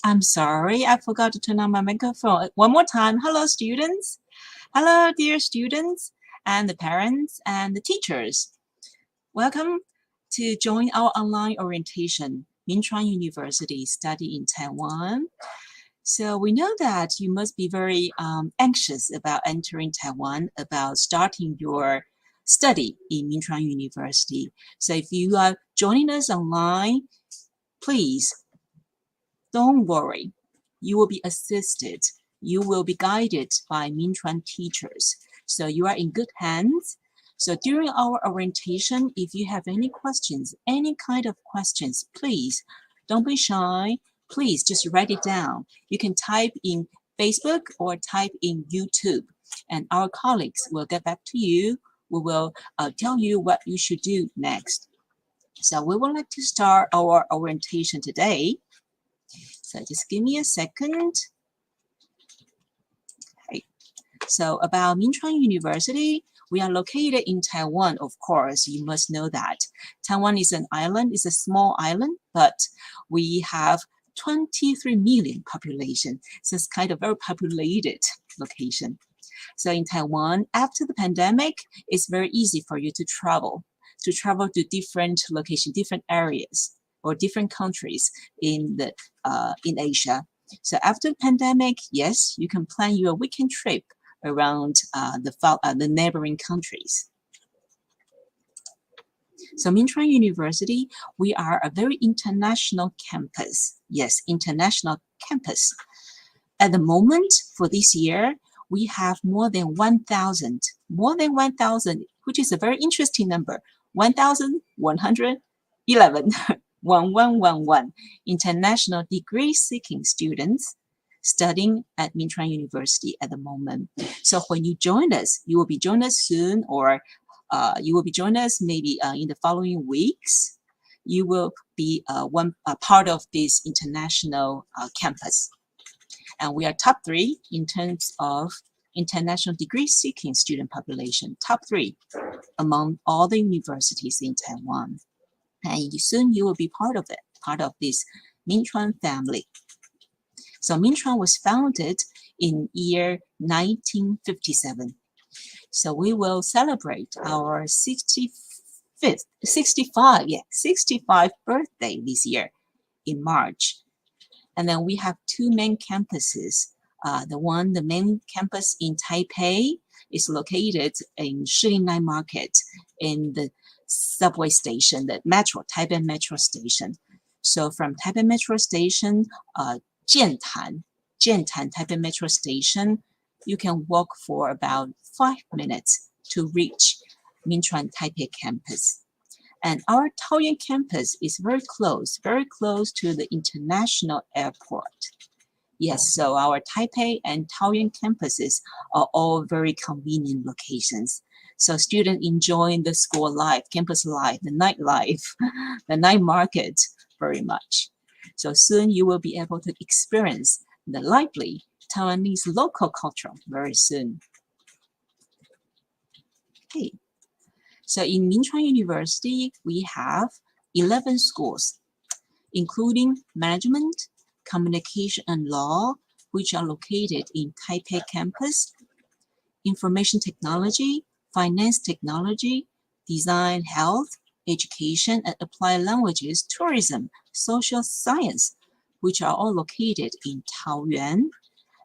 I'm sorry, I forgot to turn on my microphone. One more time. Hello, students. Hello, dear students and the parents and the teachers. Welcome to join our online orientation, Minchuan University Study in Taiwan. So we know that you must be very anxious about entering Taiwan, about starting your study in Minchuan University. So if you are joining us online, please don't worry. You will be assisted. You will be guided by Minchuan teachers. So you are in good hands. So during our orientation, if you have any questions, any kind of questions, please don't be shy. Please just write it down. You can type in Facebook or type in YouTube, and our colleagues will get back to you. We will tell you what you should do next. So we would like to start our orientation today. So just give me a second. Okay. So about Minchuan University, we are located in Taiwan, of course. You must know that. Taiwan is an island, it's a small island, but we have 23 million population. So it's kind of very populated location. So in Taiwan, after the pandemic, it's very easy for you to travel to different locations, different areas, or different countries in Asia. So after the pandemic, yes, you can plan your weekend trip around the neighboring countries. So Minchuan University, we are a very international campus. Yes, international campus. At the moment, for this year, we have more than 1,000, which is a very interesting number, 1,111. 1111 international degree-seeking students studying at Minchuan University at the moment. So when you join us, you will be joining us soon, or you will be joining us maybe in the following weeks. You will be part of this international campus. And we are top 3 in terms of international degree-seeking student population, top 3 among all the universities in Taiwan. And soon you will be part of it, part of this Minchuan family. So Minchuan was founded in year 1957. So we will celebrate our 65th birthday this year in March. And then we have 2 main campuses. The main campus in Taipei is located in Shilin Market in the subway station, the Taipei Metro Station. So from Taipei Metro Station, Jiantan Taipei Metro Station, you can walk for about 5 minutes to reach Minchuan Taipei campus. And our Taoyuan campus is very close to the international airport. Yes, so our Taipei and Taoyuan campuses are all very convenient locations. So students enjoying the school life, campus life, the nightlife, the night market very much. So soon you will be able to experience the lively Taiwanese local culture very soon. Okay. So in Minchuan University, we have 11 schools, including management, communication and law, which are located in Taipei campus, information technology, finance technology, design, health, education and applied languages, tourism, social science, which are all located in Taoyuan.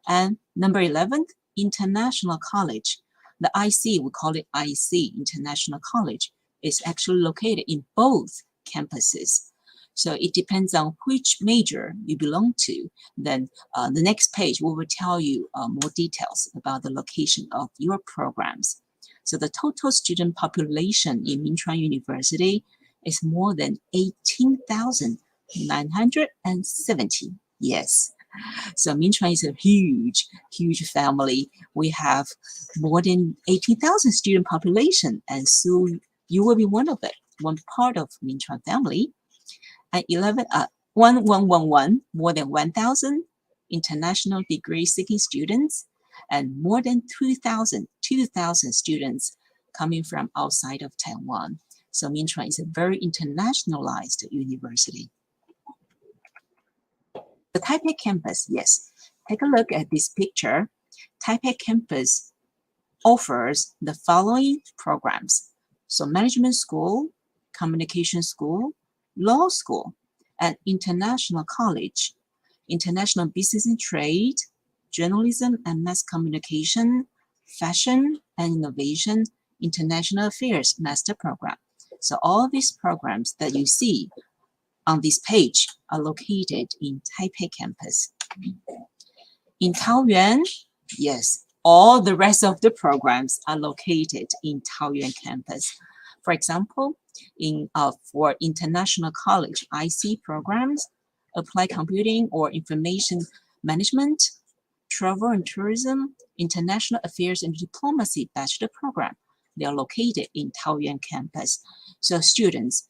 And number 11, International College. The IC, we call it IC, International College, is actually located in both campuses. So it depends on which major you belong to. Then the next page we will tell you more details about the location of your programs. So the total student population in Minchuan University is more than 18,970. Yes. So Minchuan is a huge family. We have more than 18,000 student population, and so you will be one part of Minchuan family. And 1111, more than 1,000 international degree-seeking students, and more than 2,000 students coming from outside of Taiwan. So Minchuan is a very internationalized university. The Taipei campus, yes. Take a look at this picture. Taipei campus offers the following programs. So management school, communication school, law school, and international college, international business and trade, journalism and mass communication, fashion and innovation, international affairs master program. So all these programs that you see on this page are located in Taipei campus. In Taoyuan, yes, all the rest of the programs are located in Taoyuan campus. For example, for international college IC programs, applied computing or information management, travel and tourism, international affairs and diplomacy bachelor program, they are located in Taoyuan campus. So students,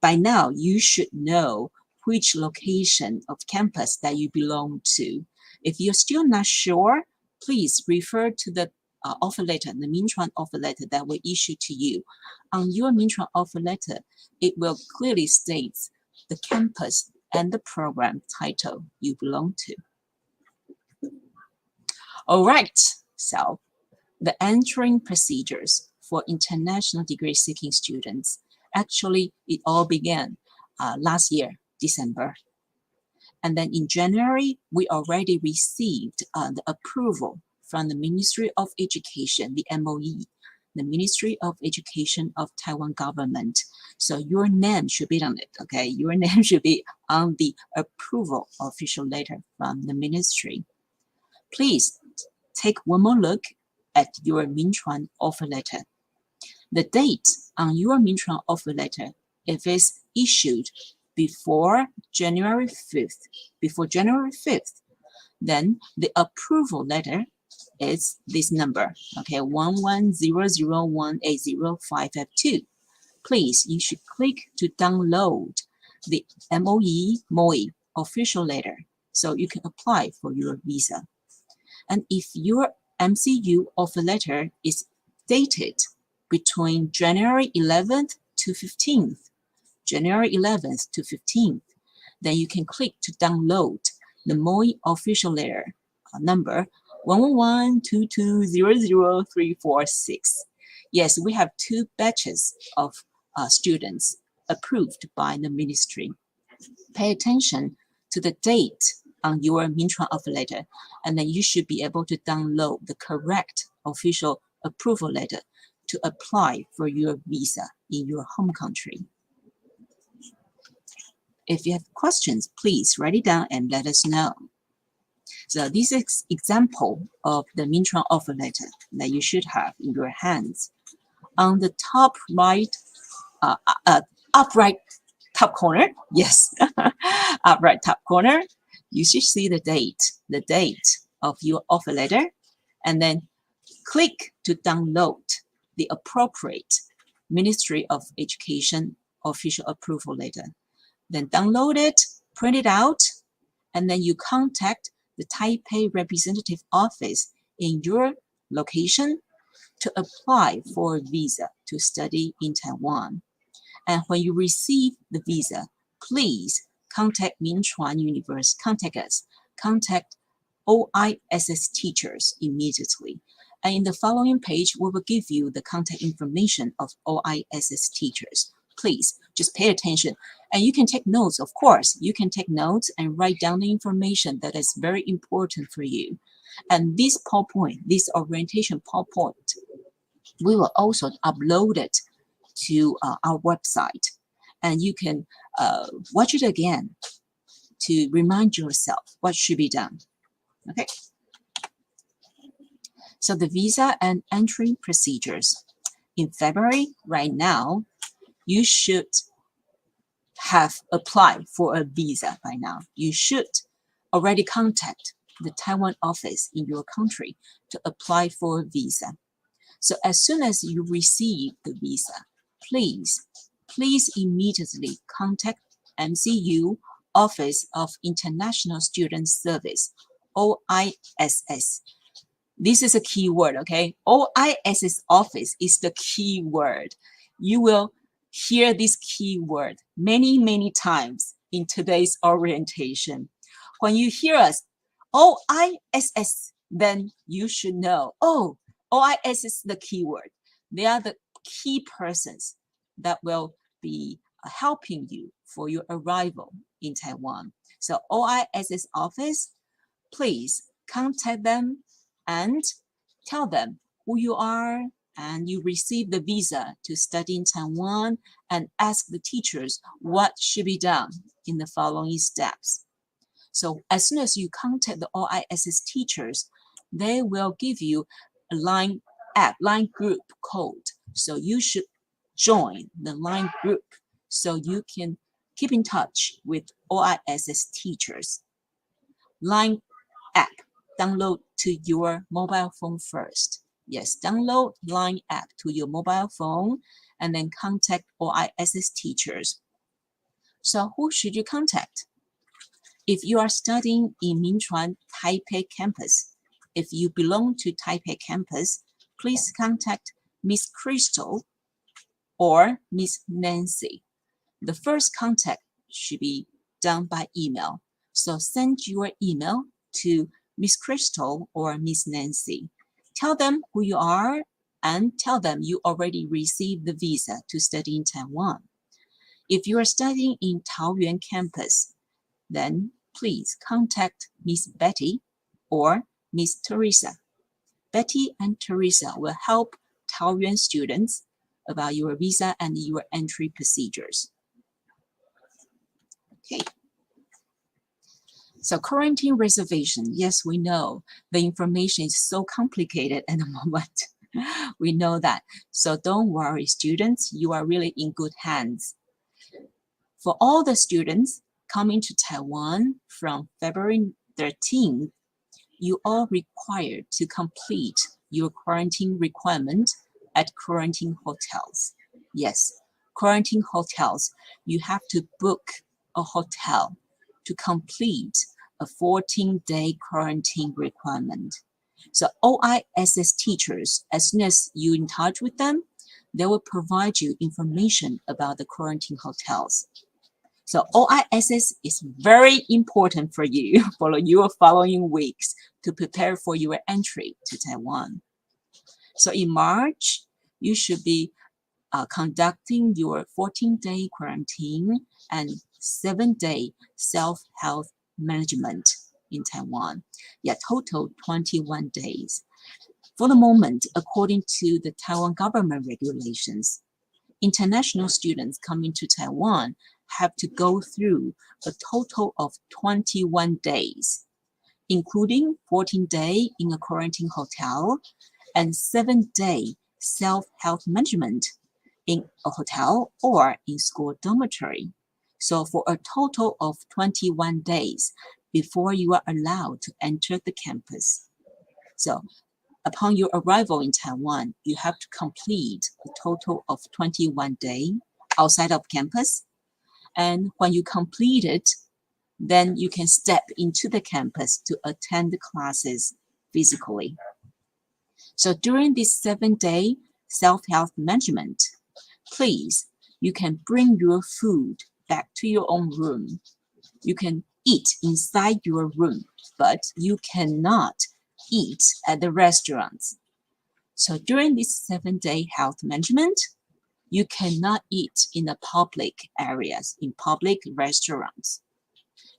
by now you should know which location of campus that you belong to. If you're still not sure, please refer to the offer letter, the Mintran offer letter that we issue to you. On your Mintran offer letter, it will clearly state the campus and the program title you belong to. All right, so the entering procedures for international degree-seeking students. Actually, it all began last year, December. And then in January, we already received the approval from the Ministry of Education, the MOE, the Ministry of Education of Taiwan government. So your name should be on it, okay? Your name should be on the approval official letter from the ministry. Please take one more look at your Mintran offer letter. The date on your Mintran offer letter, if it's issued before January 5th, then the approval letter is this number, okay, 1100180552. Please, you should click to download the MOE official letter so you can apply for your visa. And if your MCU offer letter is dated between January 11th to 15th, then you can click to download the MOE official letter number 11122000346. Yes, we have 2 batches of students approved by the ministry. Pay attention to the date on your Mintran offer letter, and then you should be able to download the correct official approval letter to apply for your visa in your home country. If you have questions, please write it down and let us know. So this is example of the Mintran offer letter that you should have in your hands. On the top right, upright top corner, yes, upright top corner, you should see the date of your offer letter, and then click to download the appropriate Ministry of Education official approval letter. Then download it, print it out, and then you contact the Taipei representative office in your location to apply for a visa to study in Taiwan. And when you receive the visa, please contact Mintran Universe, contact us, contact OISS teachers immediately. And in the following page, we will give you the contact information of OISS teachers. Please just pay attention. And you can take notes, of course. You can take notes and write down the information that is very important for you. And this PowerPoint, this orientation PowerPoint, we will also upload it to our website. And you can watch it again to remind yourself what should be done. Okay. So the visa and entry procedures. In February, right now, you should have applied for a visa by now. You should already contact the Taiwan office in your country to apply for a visa. So as soon as you receive the visa, please immediately contact MCU Office of International Student Service, OISS. This is a key word, okay? OISS office is the key word. You will hear this key word many, many times in today's orientation. when you hear us, OISS, then you should know, oh, OIS is the keyword. They are the key persons that will be helping you for your arrival in Taiwan. So OISS office, please contact them and tell them who you are and you receive the visa to study in Taiwan, and ask the teachers what should be done in the following steps. So as soon as you contact the OISS teachers, they will give you a line group code. So you should join the line group so you can keep in touch with OISS teachers. Line app, download to your mobile phone first. Yes, download Line app to your mobile phone and then contact OISS teachers. So who should you contact? If you are studying in Minchuan Taipei campus, if you belong to Taipei campus, please contact Miss Crystal or Miss Nancy. The first contact should be done by email. So send your email to Miss Crystal or Miss Nancy. Tell them who you are and tell them you already received the visa to study in Taiwan. If you are studying in Taoyuan campus, then please contact Miss Betty or Miss Teresa. Betty and Teresa will help Taoyuan students about your visa and your entry procedures. Okay. So quarantine reservation, yes, we know the information is so complicated at the moment. We know that. So don't worry, students, you are really in good hands. For all the students coming to Taiwan from February 13th, you are required to complete your quarantine requirement at quarantine hotels. Yes, quarantine hotels, you have to book a hotel to complete a 14-day quarantine requirement. So OISS teachers, as soon as you're in touch with them, they will provide you information about the quarantine hotels. So OISS is very important for you for your following weeks to prepare for your entry to Taiwan. So in March, you should be conducting your 14-day quarantine and 7-day self-health management in Taiwan. Yeah, total 21 days. For the moment, according to the Taiwan government regulations, international students coming to Taiwan have to go through a total of 21 days, including 14-day in a quarantine hotel and 7-day self-health management in a hotel or in school dormitory. So for a total of 21 days before you are allowed to enter the campus. So upon your arrival in Taiwan, you have to complete a total of 21 days outside of campus. And when you complete it, then you can step into the campus to attend the classes physically. So during this 7-day self-health management, please, you can bring your food back to your own room. You can eat inside your room, but you cannot eat at the restaurants. So during this 7-day health management, you cannot eat in the public areas, in public restaurants.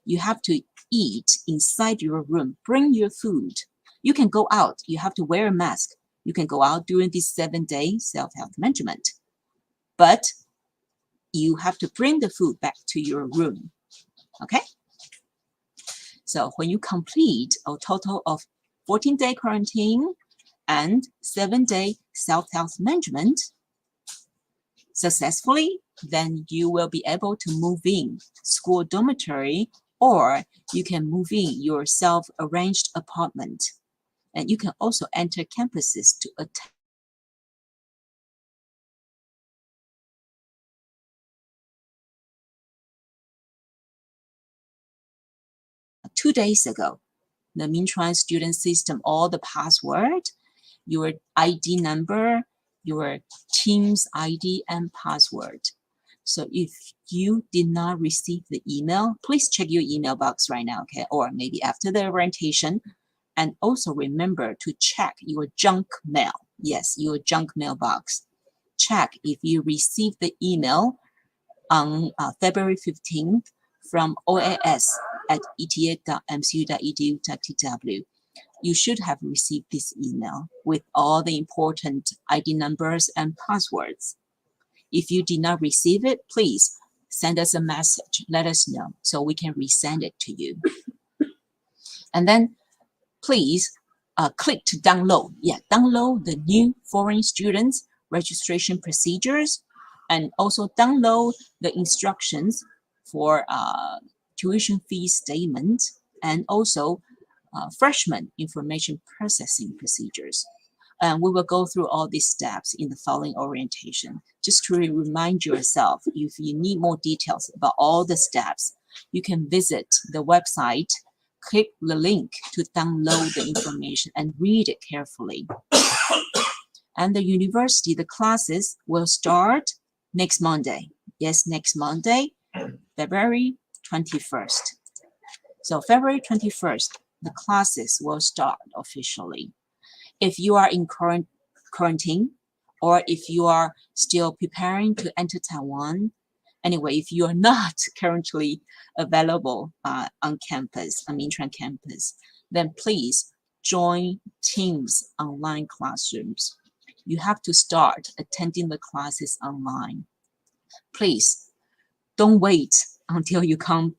You have to eat inside your room. Bring your food. You can go out. You have to wear a mask. You can go out during this 7-day self-health management. But you have to bring the food back to your room. Okay? So when you complete a total of 14-day quarantine and 7-day self-health management successfully, then you will be able to move in school dormitory, or you can move in your self-arranged apartment. And you can also enter campuses to attend. 2 days ago, the MCU Student System, all the password, your ID number, your team's ID and password. So if you did not receive the email, please check your email box right now, okay? Or maybe after the orientation. And also remember to check your junk mail. Yes, your junk mail box. Check if you received the email on February 15th from oas@eta.mcu.edu.tw. You should have received this email with all the important ID numbers and passwords. If you did not receive it, please send us a message. Let us know so we can resend it to you. And then please click to download. Yeah, download the new foreign students registration procedures, and also download the instructions for tuition fee statement, and also freshman information processing procedures. And we will go through all these steps in the following orientation. Just to remind yourself, if you need more details about all the steps, you can visit the website, click the link to download the information and read it carefully. And the university, the classes will start next Monday. Yes, next Monday, February 21st. So February 21st, the classes will start officially. If you are in quarantine, or if you are still preparing to enter Taiwan, anyway, if you are not currently available on campus, on Mintran campus, then please join Teams online classrooms. You have to start attending the classes online. Please don't wait until you come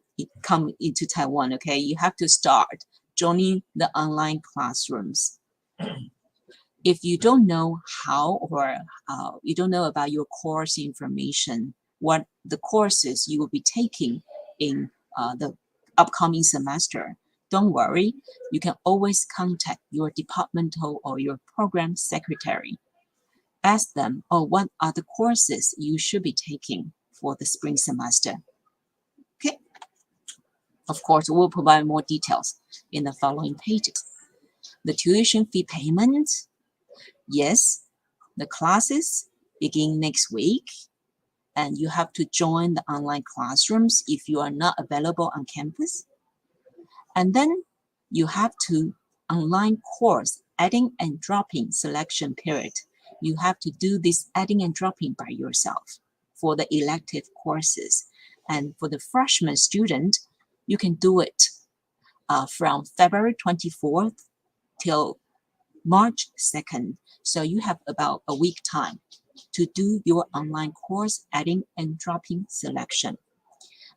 into Taiwan, okay? You have to start joining the online classrooms. If you don't know how, or you don't know about your course information, what the courses you will be taking in the upcoming semester, don't worry. You can always contact your departmental or your program secretary. Ask them, what are the courses you should be taking for the spring semester. Okay. Of course, we'll provide more details in the following pages. The tuition fee payment. Yes, the classes begin next week, and you have to join the online classrooms if you are not available on campus. And then you have to online course adding and dropping selection period. You have to do this adding and dropping by yourself for the elective courses. And for the freshman student, you can do it from February 24th till March 2nd. So you have about a week time to do your online course adding and dropping selection.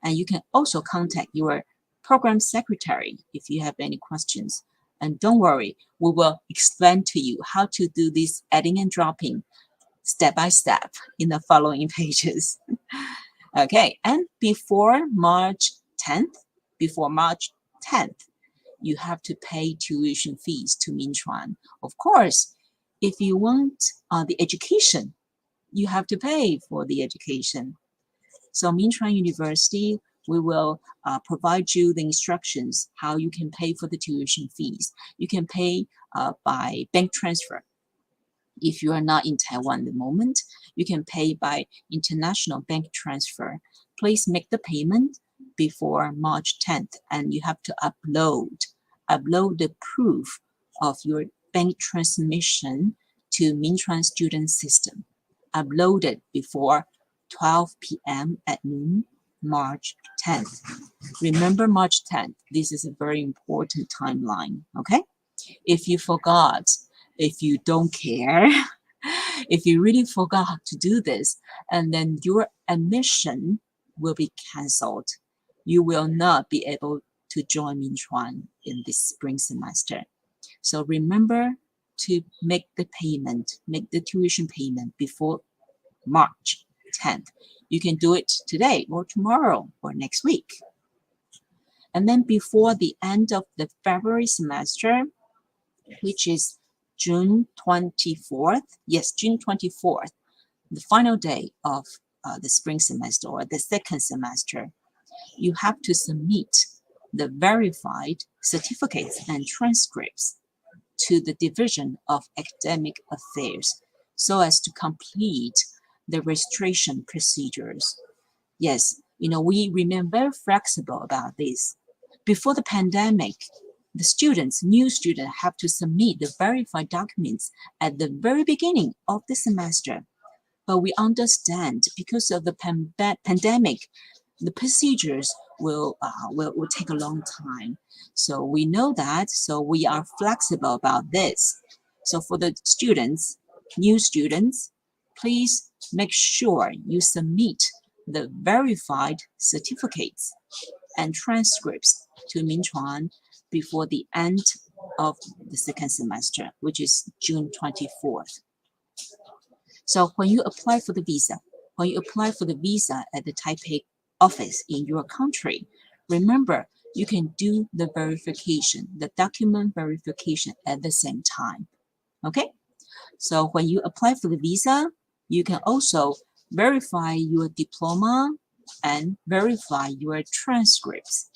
And you can also contact your program secretary if you have any questions. And don't worry, we will explain to you how to do this adding and dropping step by step in the following pages. Okay, and before March 10th, you have to pay tuition fees to Mintran. Of course, if you want the education, you have to pay for the education. So Mintran University, we will provide you the instructions how you can pay for the tuition fees. You can pay by bank transfer. If you are not in Taiwan at the moment, you can pay by international bank transfer. Please make the payment before March 10th, and you have to upload the proof of your bank transmission to Mintran Student System. Upload it before 12 p.m. at noon, March 10th. Remember March 10th. This is a very important timeline, okay? If you forgot, if you don't care, if you really forgot to do this, and then your admission will be canceled. You will not be able to join Mintran in this spring semester. So remember to make the tuition payment before March 10th. You can do it today or tomorrow or next week. And then before the end of the February semester, which is June 24th, yes, June 24th, the final day of the spring semester or the second semester, you have to submit the verified certificates and transcripts to the Division of Academic Affairs so as to complete the registration procedures. Yes, we remain very flexible about this. Before the pandemic, the new students have to submit the verified documents at the very beginning of the semester. But we understand because of the pandemic, the procedures will take a long time. So we know that, so we are flexible about this. So for the new students, please make sure you submit the verified certificates and transcripts to Minchuan before the end of the second semester, which is June 24th. So when you apply for the visa, at the Taipei office in your country, remember you can do the verification, the document verification at the same time. Okay? So when you apply for the visa, you can also verify your diploma and verify your transcripts.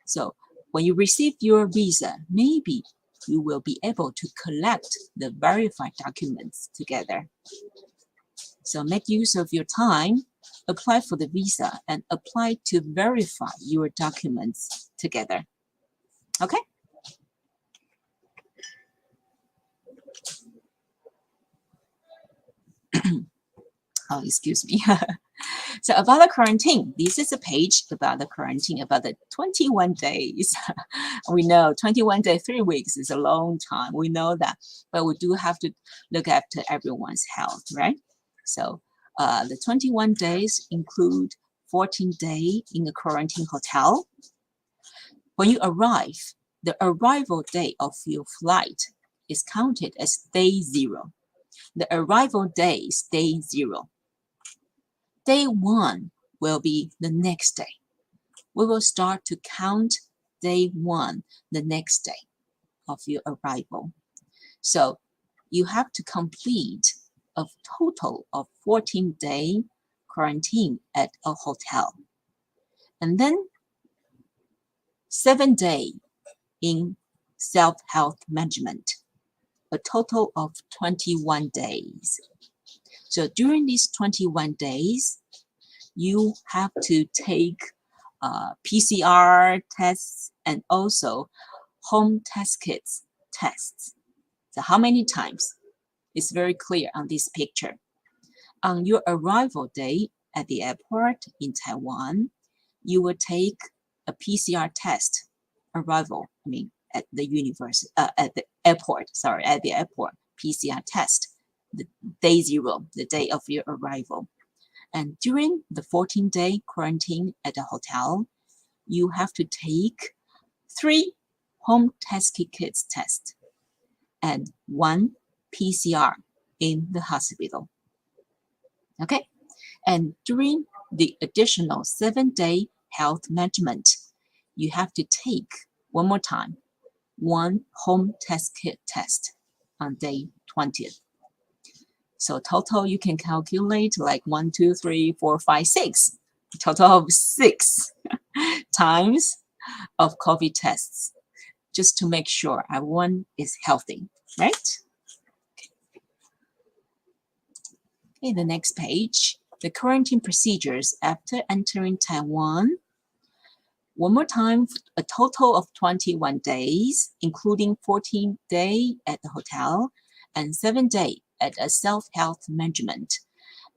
So when you receive your visa, maybe you will be able to collect the verified documents together. So make use of your time, apply for the visa, and apply to verify your documents together. Okay? Oh, excuse me. So about the quarantine, this is a page about the quarantine, about the 21 days. We know 21 days, 3 weeks is a long time. We know that, but we do have to look after everyone's health, right? So the 21 days include 14 days in a quarantine hotel. When you arrive, the arrival day of your flight is counted as day 0. The arrival day is day 0. Day 1 will be the next day. We will start to count day 1 the next day of your arrival. So you have to complete a total of 14-day quarantine at a hotel. And then 7 days in self-health management, a total of 21 days. So during these 21 days, you have to take PCR tests and also home test kits tests. So how many times? It's very clear on this picture. On your arrival day at the airport in Taiwan, you will take a PCR test. At the university, at the airport, PCR test, the day 0, the day of your arrival. And during the 14-day quarantine at the hotel, you have to take 3 home test kits test and 1 PCR in the hospital. Okay? And during the additional 7-day health management, you have to take, one more time, 1 home test kit test on day 20th. So total, you can calculate like 1, 2, 3, 4, 5, 6. Total of 6 times of COVID tests, just to make sure everyone is healthy, right? Okay, the next page, the quarantine procedures after entering Taiwan. One more time, a total of 21 days, including 14 days at the hotel and 7 days at a self-health management.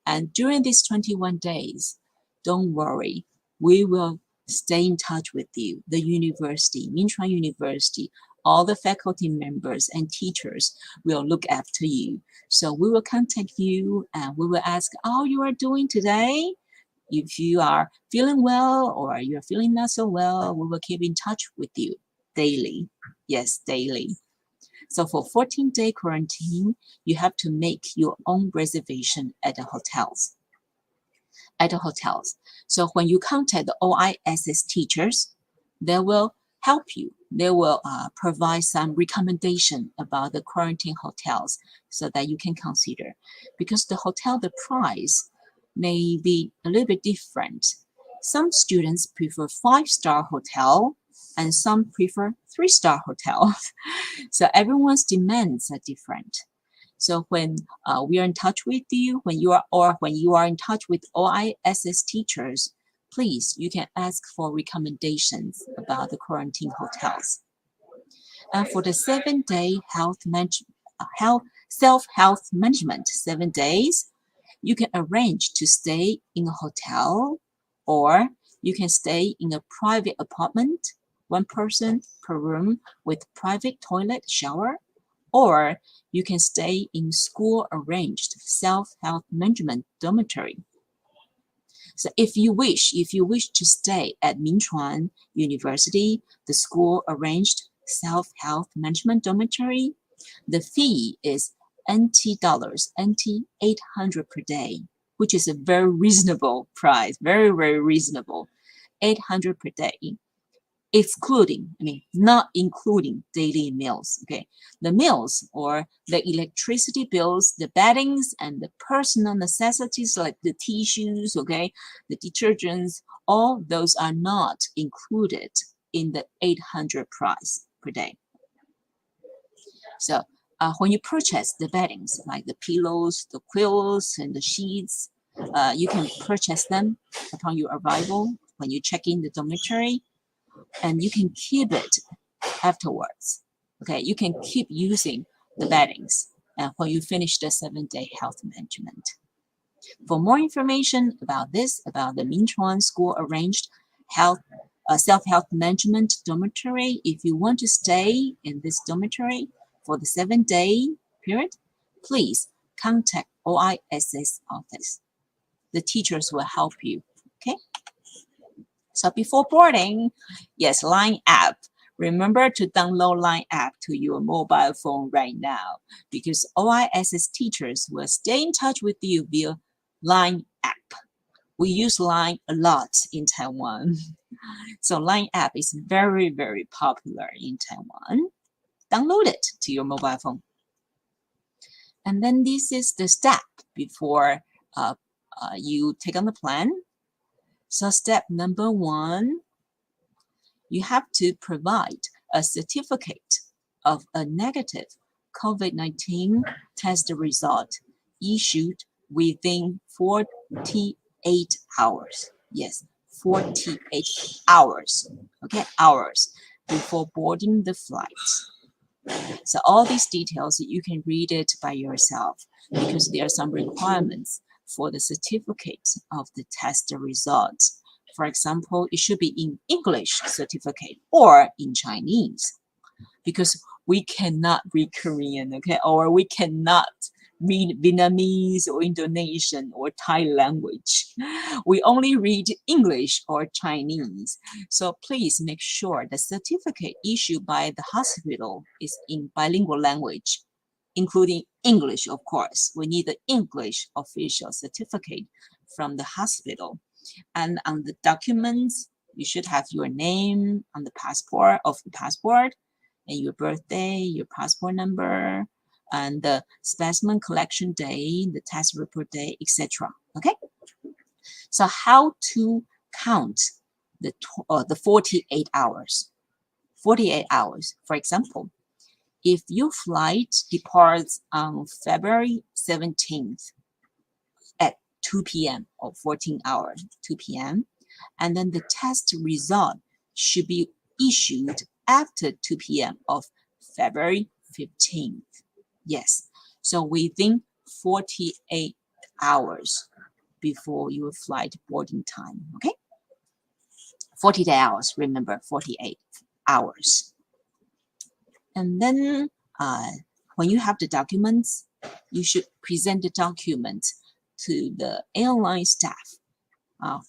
And during these 21 days, don't worry, we will stay in touch with you. The university, Minchuan University, all the faculty members and teachers will look after you. So we will contact you and we will ask how you are doing today. If you are feeling well or you're feeling not so well, we will keep in touch with you daily. Yes, daily. So for 14-day quarantine, you have to make your own reservation at the hotels. So when you contact the OISS teachers, they will help you. They will provide some recommendation about the quarantine hotels so that you can consider. Because the hotel, the price may be a little bit different. Some students prefer 5-star hotel and some prefer 3-star hotel. So everyone's demands are different. So when we are in touch with you, when you are in touch with OISS teachers, please, you can ask for recommendations about the quarantine hotels. And for the 7-day self-health management, 7 days, you can arrange to stay in a hotel, or you can stay in a private apartment, 1 person per room with private toilet, shower, or you can stay in school-arranged self-health management dormitory. So if you wish to stay at Minchuan University, the school-arranged self-health management dormitory, the fee is NT dollars, NT 800 per day, which is a very reasonable price, very, very reasonable, 800 per day. Not including daily meals, okay? The meals or the electricity bills, the beddings, and the personal necessities like the tissues, okay, the detergents, all those are not included in the 800 price per day. So when you purchase the beddings, like the pillows, the quilts, and the sheets, you can purchase them upon your arrival when you check in the dormitory, and you can keep it afterwards. Okay, you can keep using the beddings when you finish the 7-day health management. For more information about this, about the Minchuan School Arranged Self-Health Management Dormitory, if you want to stay in this dormitory for the 7-day period, please contact OISS office. The teachers will help you, okay? So before boarding, yes, Line app. Remember to download Line app to your mobile phone right now, because OISS teachers will stay in touch with you via Line app. We use Line a lot in Taiwan. So Line app is very, very popular in Taiwan. Download it to your mobile phone. And then this is the step before you take on the plan. So step number 1, you have to provide a certificate of a negative COVID-19 test result issued within 48 hours. Yes, 48 hours, okay, hours before boarding the flight. So all these details, you can read it by yourself, because there are some requirements for the certificate of the test results. For example, it should be in English certificate or in Chinese, because we cannot read Korean, okay, or we cannot read Vietnamese or Indonesian or Thai language. We only read English or Chinese. So please make sure the certificate issued by the hospital is in bilingual language, including English, of course. We need the English official certificate from the hospital. And on the documents, you should have your name on the passport, and your birthday, your passport number, and the specimen collection day, the test report day, etc. Okay? So how to count the 48 hours? 48 hours. For example, if your flight departs on February 17th at 2 p.m. or 14 hours, 2 p.m., and then the test result should be issued after 2 p.m. of February 15th. Yes, so within 48 hours before your flight boarding time, okay? 48 hours, remember, 48 hours. And then when you have the documents, you should present the document to the airline staff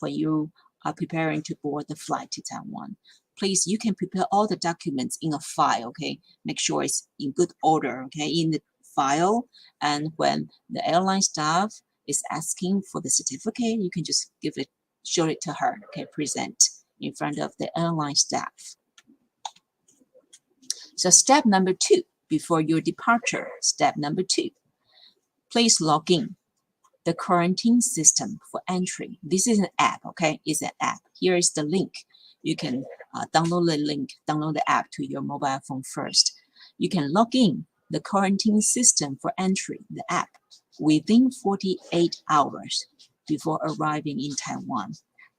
when you are preparing to board the flight to Taiwan. Please, you can prepare all the documents in a file, okay? Make sure it's in good order, okay, in the file. And when the airline staff is asking for the certificate, you can just show it to her, okay, present in front of the airline staff. So step number 2, before your departure, step number 2, please log in the quarantine system for entry. This is an app, okay? It's an app. Here is the link. You can download the app to your mobile phone first. You can log in the quarantine system for entry, the app, within 48 hours before arriving in Taiwan.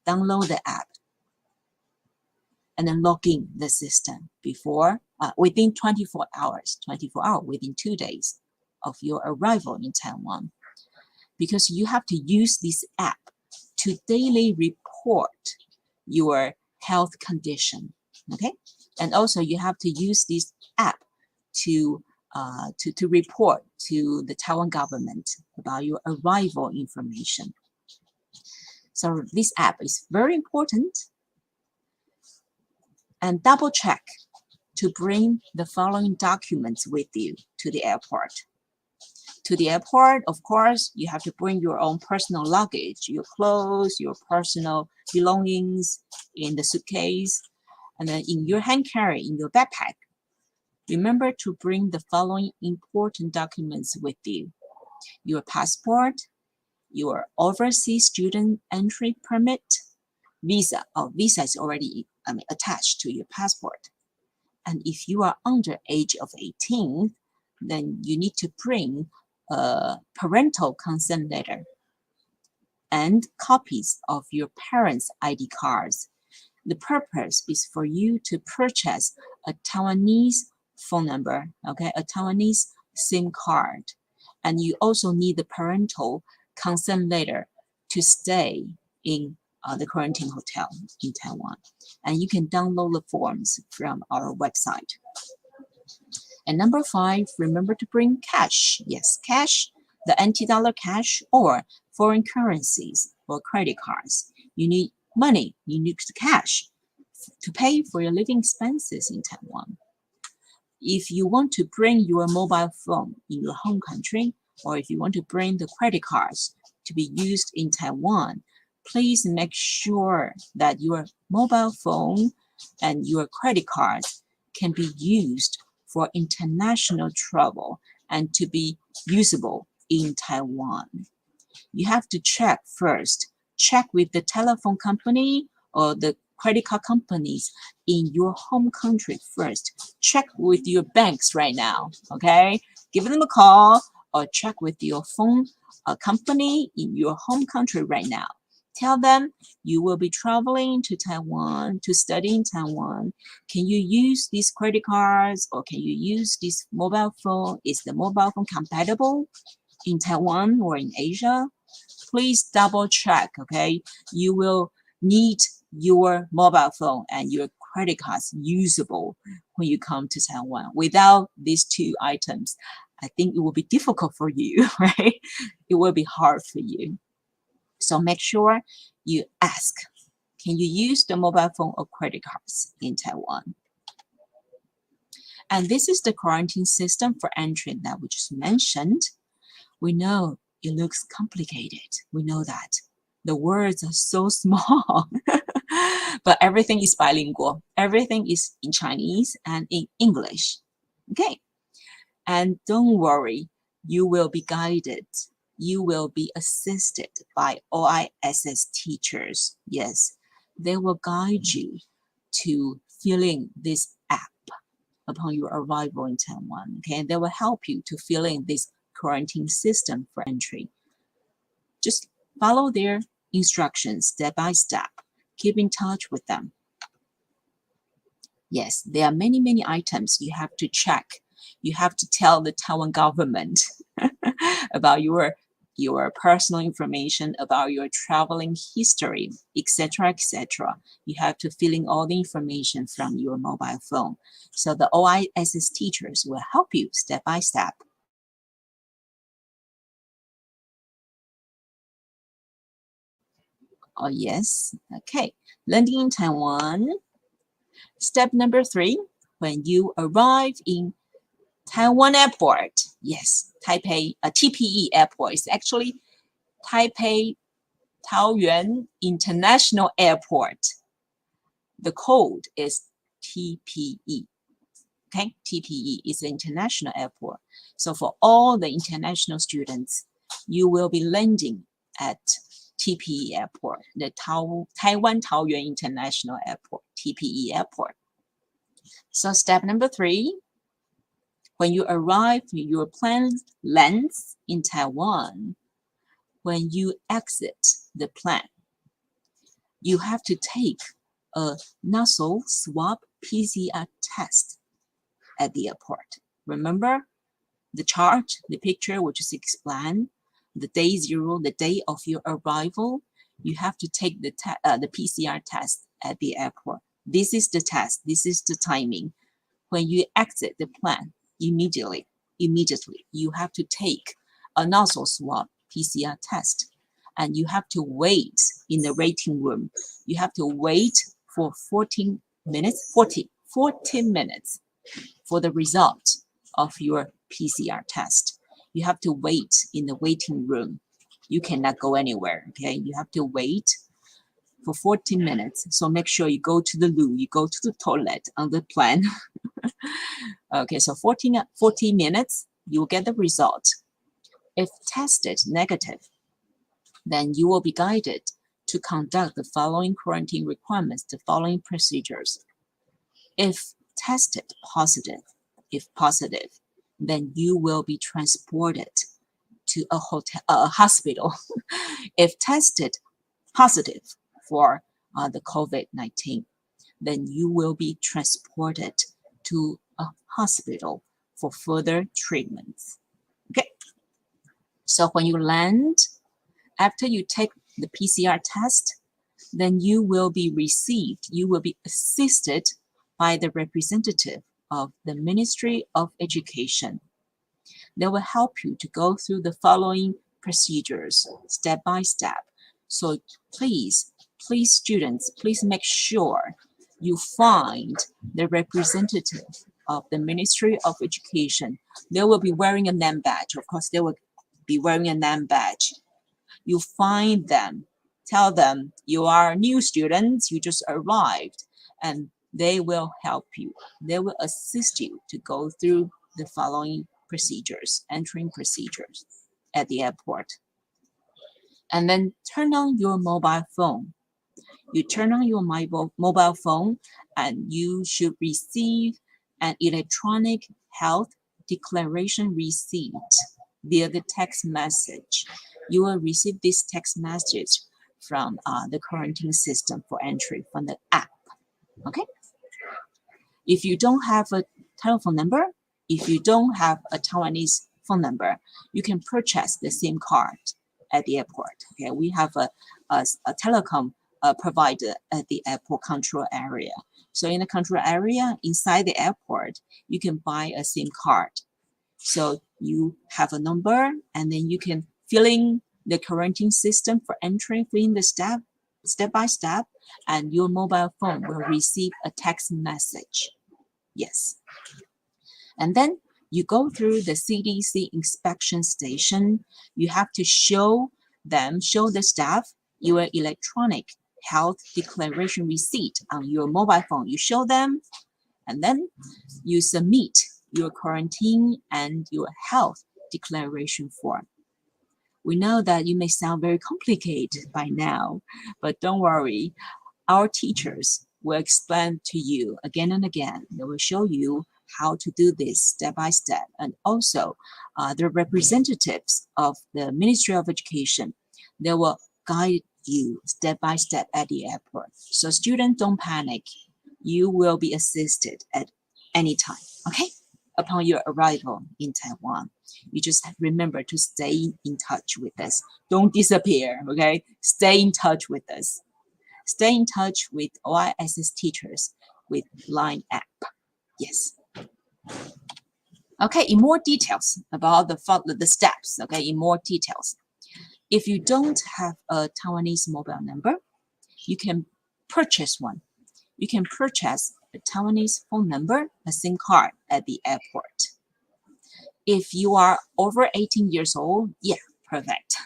Download the app and then log in the system before within 24 hours, within 2 days of your arrival in Taiwan. Because you have to use this app to daily report your health condition, okay? And also you have to use this app to report to the Taiwan government about your arrival information. So this app is very important. And double check to bring the following documents with you to the airport. To the airport, of course, you have to bring your own personal luggage, your clothes, your personal belongings in the suitcase, and then in your hand carry, in your backpack. Remember to bring the following important documents with you: your passport, your overseas student entry permit, visa. Oh, visa is already attached to your passport. And if you are under age of 18, then you need to bring a parental consent letter and copies of your parents' ID cards. The purpose is for you to purchase a Taiwanese phone number, okay, a Taiwanese SIM card. And you also need the parental consent letter to stay in the quarantine hotel in Taiwan. And you can download the forms from our website. And number 5, remember to bring cash. Yes, cash, the NT dollar cash or foreign currencies or credit cards. You need money, you need cash to pay for your living expenses in Taiwan. If you want to bring your mobile phone in your home country, or if you want to bring the credit cards to be used in Taiwan, please make sure that your mobile phone and your credit cards can be used for international travel and to be usable in Taiwan. You have to check first. Check with the telephone company or the credit card companies in your home country first. Check with your banks right now, okay? Give them a call or check with your phone company in your home country right now. Tell them you will be traveling to Taiwan to study in Taiwan. Can you use these credit cards or can you use this mobile phone? Is the mobile phone compatible in Taiwan or in Asia? Please double check, okay? You will need your mobile phone and your credit cards usable when you come to Taiwan. Without these 2 items, I think it will be difficult for you, right? It will be hard for you. So make sure you ask, can you use the mobile phone or credit cards in Taiwan? And this is the quarantine system for entry that we just mentioned. We know it looks complicated. We know that. The words are so small, but everything is bilingual. Everything is in Chinese and in English. Okay. And don't worry, you will be guided. You will be assisted by OISS teachers. Yes, they will guide you to filling this app upon your arrival in Taiwan. Okay, and they will help you to fill in this quarantine system for entry. Just follow their instructions step by step. Keep in touch with them. Yes, there are many, many items you have to check. You have to tell the Taiwan government about your personal information, about your traveling history, etc., etc. You have to fill in all the information from your mobile phone. So the OISS teachers will help you step by step. Oh, yes. Okay. Landing in Taiwan. Step number 3, when you arrive in Taiwan Airport. Yes, Taipei, TPE Airport. It's actually Taipei Taoyuan International Airport. The code is TPE. Okay, TPE is an international airport. So for all the international students, you will be landing at TPE Airport, the Taiwan Taoyuan International Airport, TPE Airport. So step number 3, When you arrive, your plane lands in Taiwan. When you exit the plane, you have to take a nasal swab PCR test at the airport. Remember the chart, the picture, which is explained, the day 0, the day of your arrival, you have to take the PCR test at the airport. This is the test. This is the timing. When you exit the plane, immediately, you have to take a nasal swab PCR test, and you have to wait in the waiting room. You have to wait for 40 minutes for the result of your PCR test. You have to wait in the waiting room. You cannot go anywhere, okay? You have to wait for 14 minutes. So make sure you go to the loo, you go to the toilet on the plane. Okay, so 40 minutes, you will get the result. If tested negative, then you will be guided to conduct the following quarantine requirements, the following procedures. If tested positive, then you will be transported to a hospital. If tested positive for the COVID-19, then you will be transported to a hospital for further treatments. Okay. So when you land, after you take the PCR test, then you will be assisted by the representative of the Ministry of Education. They will help you to go through the following procedures step by step. So please students, please make sure you find the representative of the Ministry of Education. They will be wearing a name badge. Of course, they will be wearing a name badge. You find them, tell them you are new students, you just arrived, and they will help you. They will assist you to go through the following procedures, entering procedures at the airport. And then turn on your mobile phone. You turn on your mobile phone, and you should receive an electronic health declaration receipt via the text message. You will receive this text message from the quarantine system for entry from the app. Okay? If you don't have a telephone number, if you don't have a Taiwanese phone number, you can purchase the SIM card at the airport. Okay, we have a telecom provider at the airport control area. So in the control area inside the airport, you can buy a SIM card. So you have a number, and then you can fill in the quarantine system for entering, fill in the step by step, and your mobile phone will receive a text message. Yes. And then you go through the CDC inspection station. You have to show the staff your electronic health declaration receipt on your mobile phone. You show them, and then you submit your quarantine and your health declaration form. We know that you may sound very complicated by now, but don't worry. Our teachers will explain to you again and again. They will show you how to do this step by step. And also, the representatives of the Ministry of Education, they will guide you step by step at the airport. So students, don't panic. You will be assisted at any time, okay? Upon your arrival in Taiwan. You just remember to stay in touch with us. Don't disappear, okay? Stay in touch with us. Stay in touch with OISS teachers with Line app. Yes. Okay, in more details about the steps, okay, in more details. If you don't have a Taiwanese mobile number, you can purchase one. You can purchase a Taiwanese phone number, a SIM card at the airport. If you are over 18 years old, yeah, perfect.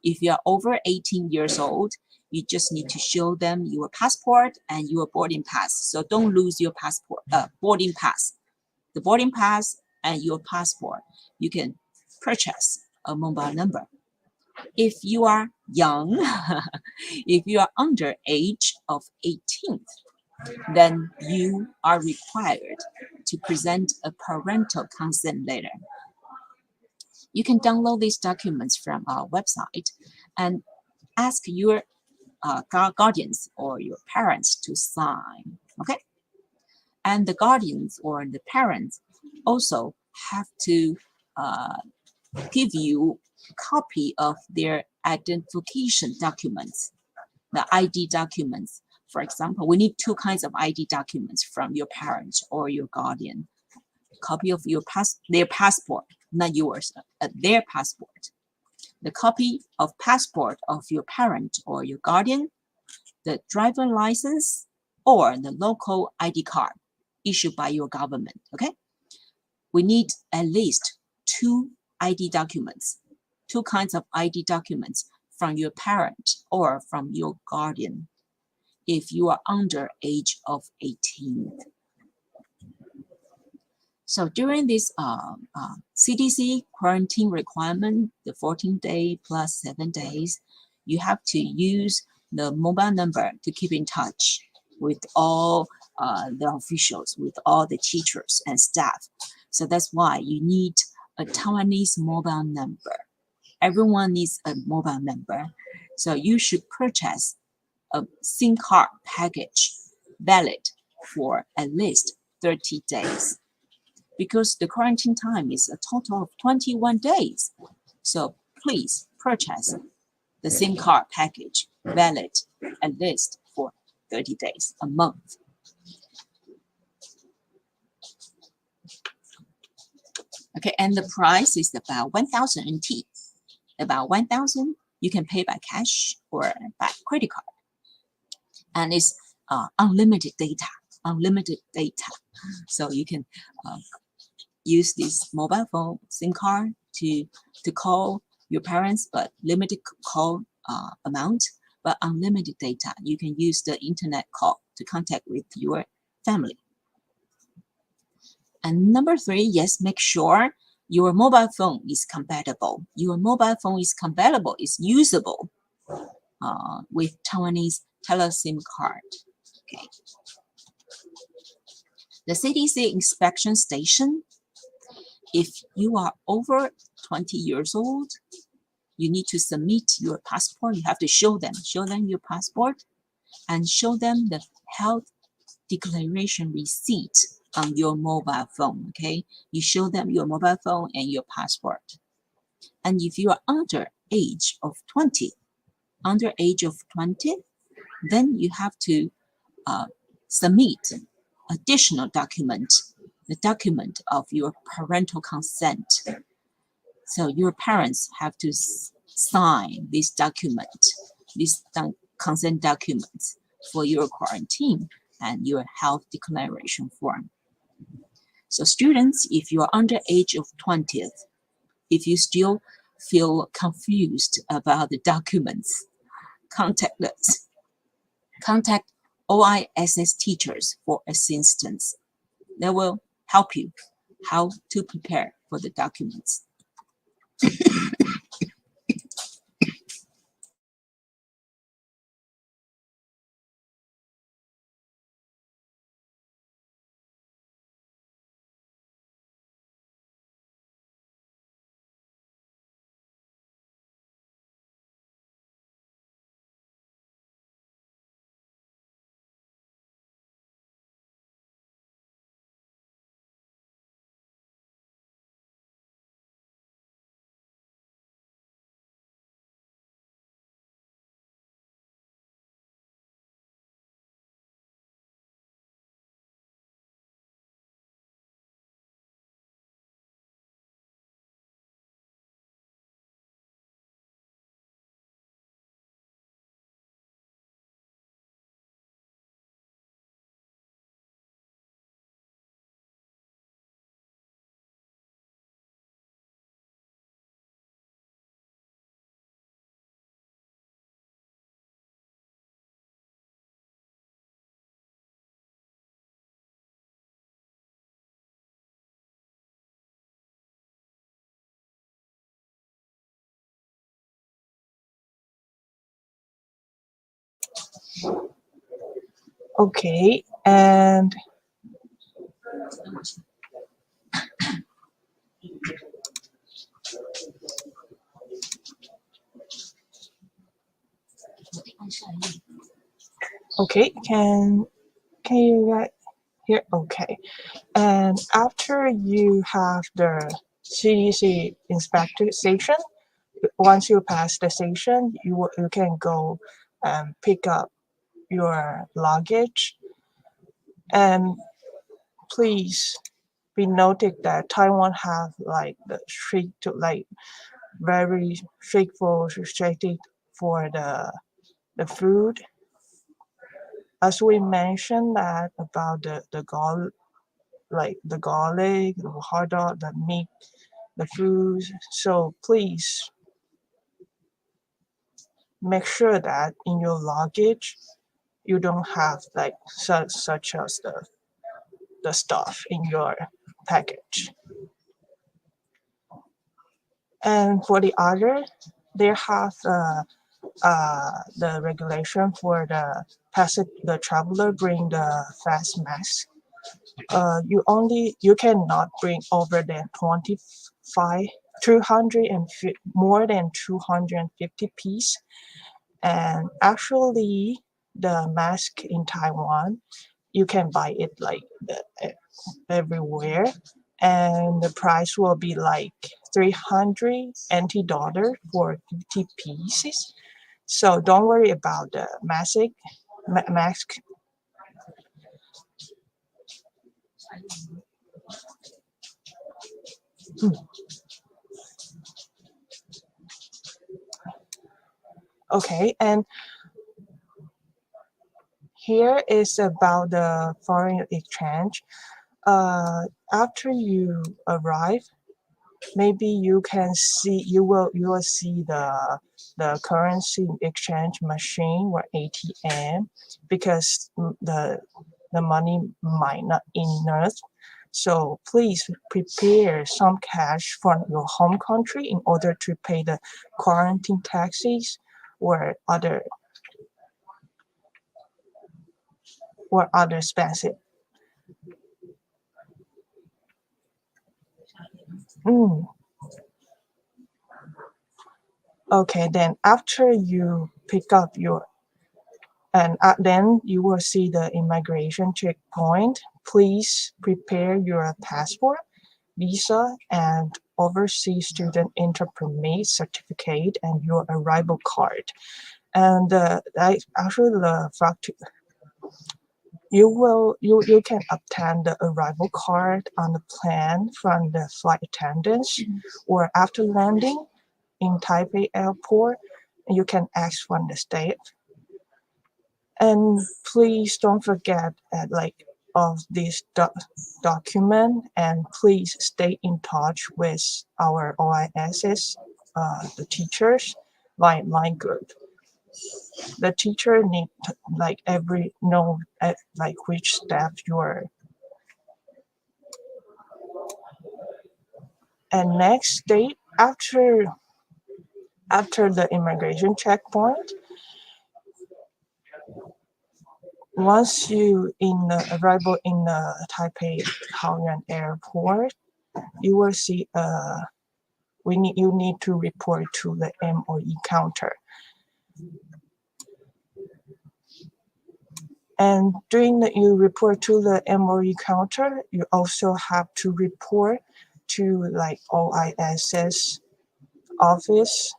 If you are over 18 years old, you just need to show them your passport and your boarding pass. So don't lose your boarding pass. The boarding pass and your passport, you can purchase a mobile number. If you are young, if you are under age of 18, then you are required to present a parental consent letter. You can download these documents from our website and ask your guardians or your parents to sign. Okay? And the guardians or the parents also have to give you a copy of their identification documents, the ID documents. For example, we need two kinds of ID documents from your parents or your guardian. Copy of their passport, not yours, their passport. The copy of passport of your parent or your guardian, the driver license, or the local ID card issued by your government. Okay? We need at least two ID documents, two kinds of ID documents from your parent or from your guardian if you are under age of 18. So during this CDC quarantine requirement, the 14-day plus 7 days, you have to use the mobile number to keep in touch with all the officials, with all the teachers and staff. So that's why you need a Taiwanese mobile number. Everyone needs a mobile number. So you should purchase a SIM card package valid for at least 30 days. Because the quarantine time is a total of 21 days. So please purchase the SIM card package valid at least for 30 days, a month. Okay, and the price is about 1,000 NT. About 1,000, you can pay by cash or by credit card. And it's unlimited data, So you can use this mobile phone SIM card to call your parents, but limited call amount, but unlimited data. You can use the internet call to contact with your family. And number 3, yes, make sure your mobile phone is compatible. Your mobile phone is compatible, is usable with Taiwanese tele-SIM card. Okay. The CDC inspection station, if you are over 20 years old, you need to submit your passport. You have to show them your passport and show them the health declaration receipt on your mobile phone. Okay, you show them your mobile phone and your passport. And if you are under age of 20, then you have to submit additional document, the document of your parental consent. So your parents have to sign this document, this consent documents for your quarantine and your health declaration form. So students, if you are under age of 20, if you still feel confused about the documents, contact us. Contact OISS teachers for assistance. They will help you how to prepare for the documents. Okay, And okay, can you guys hear? Okay. And after you have the CDC inspector station, once you pass the station, you can go and pick up your luggage. And please be noted that Taiwan have like the strict, like very strict for restricted for the food. As we mentioned that about the like the garlic, the hot dog, the meat, the food. So please make sure that in your luggage you don't have like such as the stuff in your package. And for the other, they have the regulation for the traveler bring the face mask. You cannot bring over than 25 200 and more than 250 piece. And actually the mask in Taiwan, you can buy it like everywhere, and the price will be like 300 NT dollar for 50 pieces. So don't worry about the mask. Okay, and here is about the foreign exchange. After you arrive, maybe you will see the currency exchange machine or ATM, because the money might not enough. So please prepare some cash from your home country in order to pay the quarantine taxes or other expenses. Mm. Okay, then after you pick up your and then you will see the immigration checkpoint. Please prepare your passport, visa, and overseas student entry permit certificate and your arrival card. And actually the fact you can obtain the arrival card on the plane from the flight attendants, or after landing in Taipei airport, you can ask from the staff. And please don't forget of this document, and please stay in touch with our OISs, the teachers, like my group. The teacher need to, like every know like which step you're. And next day after the immigration checkpoint, once you in the arrival in the Taipei Taoyuan airport, you will see you need to report to the MOE counter. And during you report to the MOE counter, you also have to report to like OISS office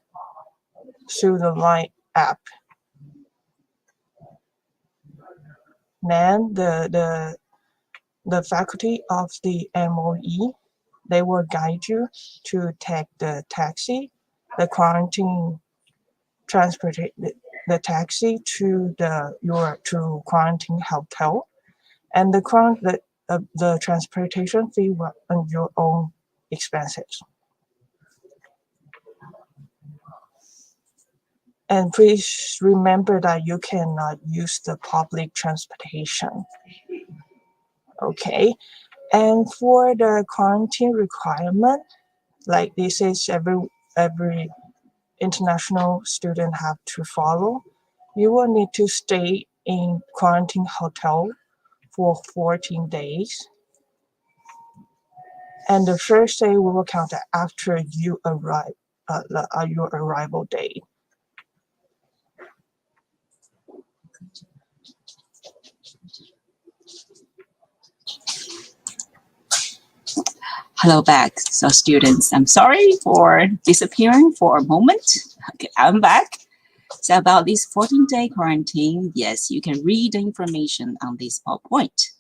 through the Line app. Then the faculty of the MOE, they will guide you to take the taxi, the quarantine transport, the taxi to your quarantine hotel, and the transportation fee will on your own expenses. And please remember that you cannot use the public transportation. Okay, and for the quarantine requirement, like this is every international student have to follow. You will need to stay in quarantine hotel for 14 days. And the first day we will count after you arrive, your arrival date. Hello back. So students, I'm sorry for disappearing for a moment. Okay, I'm back. So about this 14-day quarantine, yes, you can read the information on this PowerPoint.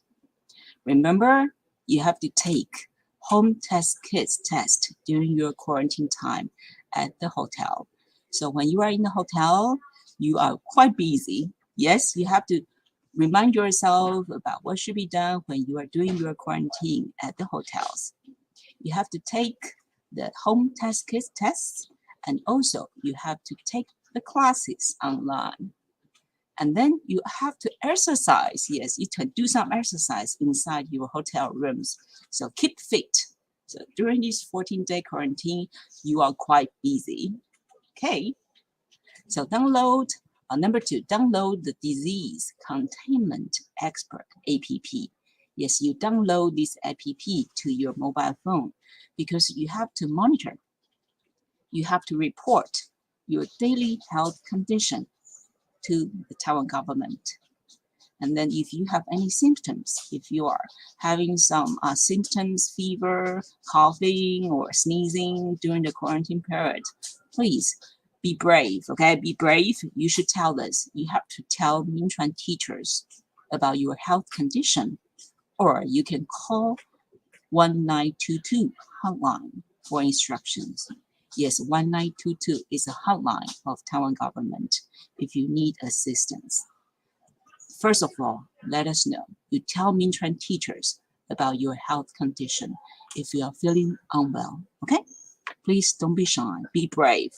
Remember, you have to take home test kits test during your quarantine time at the hotel. So when you are in the hotel, you are quite busy. Yes, you have to remind yourself about what should be done when you are doing your quarantine at the hotels. You have to take the home test kit tests, and also you have to take the classes online. And then you have to exercise. Yes, you can do some exercise inside your hotel rooms. So keep fit. So during this 14-day quarantine, you are quite busy. Okay. So download, number 2, download the Disease Containment Expert app. Yes, you download this app to your mobile phone because you have to monitor. You have to report your daily health condition to the Taiwan government. And then if you have any symptoms, if you are having some symptoms, fever, coughing, or sneezing during the quarantine period, please be brave, okay? Be brave. You should tell us. You have to tell Minchuan teachers about your health condition, or you can call 1922 hotline for instructions. Yes, 1922 is a hotline of Taiwan government if you need assistance. First of all, let us know. You tell Minchuan teachers about your health condition if you are feeling unwell, okay? Please don't be shy, be brave.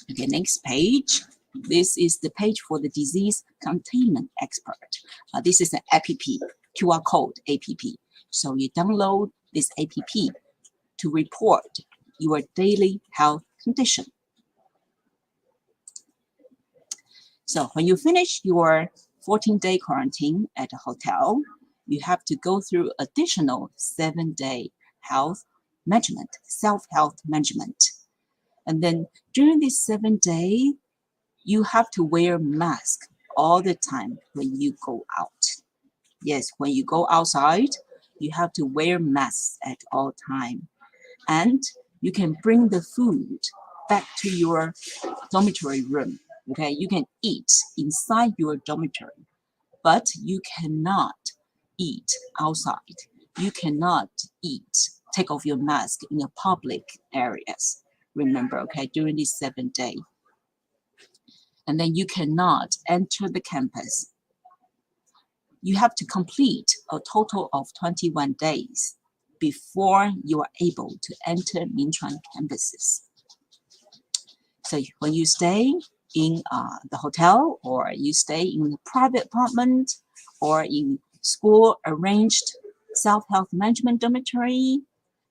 Okay, next page. This is the page for the Disease Containment Expert. This is an app, QR code app. So you download this app to report your daily health condition. So when you finish your 14-day quarantine at a hotel, you have to go through additional 7-day health management, self-health management. And then during this 7 day, you have to wear mask all the time when you go out. Yes, when you go outside, you have to wear masks at all time. And you can bring the food back to your dormitory room. Okay, you can eat inside your dormitory, but you cannot eat outside. You cannot eat, take off your mask in a public areas. Remember, okay, during this 7 day. And then you cannot enter the campus. You have to complete a total of 21 days before you are able to enter Minchuan campuses. So when you stay in the hotel, or you stay in a private apartment, or in school arranged self-health management dormitory,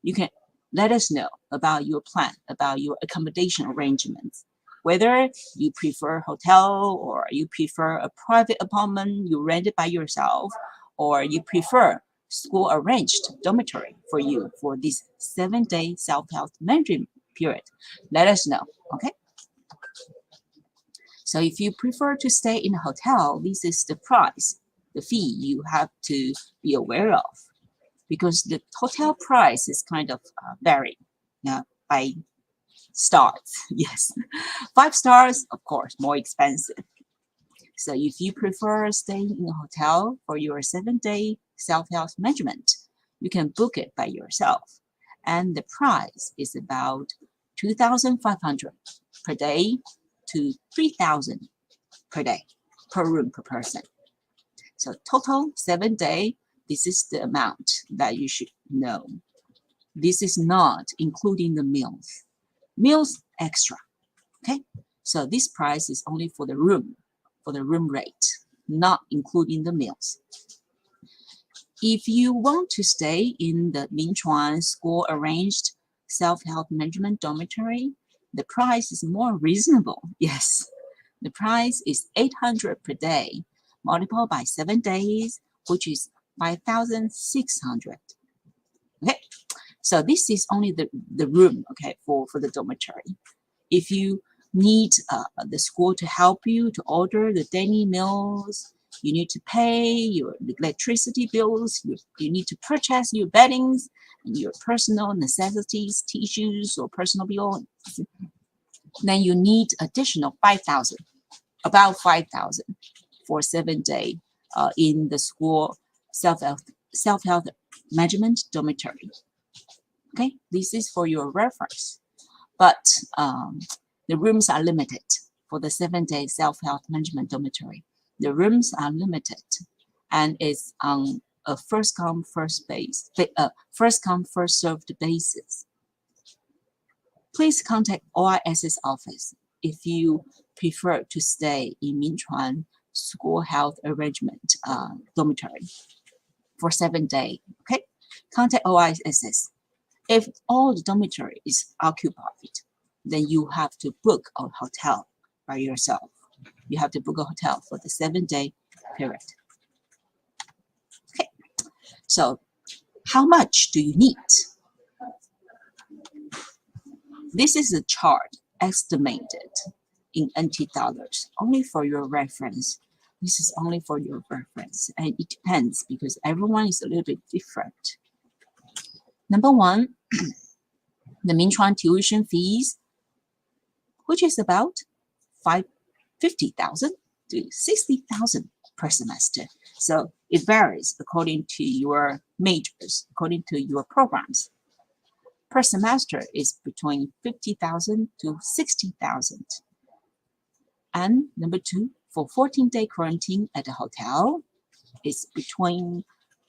you can let us know about your plan, about your accommodation arrangements. Whether you prefer hotel, or you prefer a private apartment you rent it by yourself, or you prefer school arranged dormitory for you for this 7-day self-health management period, let us know, okay? So if you prefer to stay in a hotel, this is the price, the fee you have to be aware of, because the hotel price is kind of varying by stars. Yes, 5 stars, of course, more expensive. So if you prefer staying in a hotel for your 7-day self-health management, you can book it by yourself. And the price is about 2,500 per day to 3,000 per day, per room, per person. So total 7 day, this is the amount that you should know. This is not including the meals. Meals extra, okay? So this price is only for the room rate, not including the meals. If you want to stay in the Minchuan school arranged self-health management dormitory, the price is more reasonable. Yes, the price is 800 per day, multiplied by 7 days, which is 5,600. Okay, so this is only the room, okay, for the dormitory. If you need the school to help you to order the daily meals, you need to pay your electricity bills, you need to purchase your beddings, your personal necessities, tissues, or personal bills, then you need additional 5,000, about 5,000 for 7 day in the school self-health management dormitory. Okay, this is for your reference. But the rooms are limited for the 7-day self-health management dormitory. The rooms are limited, and it's on a first come first served basis. Please contact OIS's office if you prefer to stay in Minchuan School Health Arrangement dormitory for 7 days. Okay, contact OIS's. If all the dormitory is occupied, then you have to book a hotel by yourself. You have to book a hotel for the 7-day period. Okay, so how much do you need? This is a chart estimated in NT dollars, only for your reference. This is only for your reference, and it depends because everyone is a little bit different. Number one, the Minchuan tuition fees, which is about 50,000 to 60,000 per semester. So it varies according to your majors, according to your programs. Per semester is between 50,000 to 60,000. And number two, for 14-day quarantine at a hotel, it's between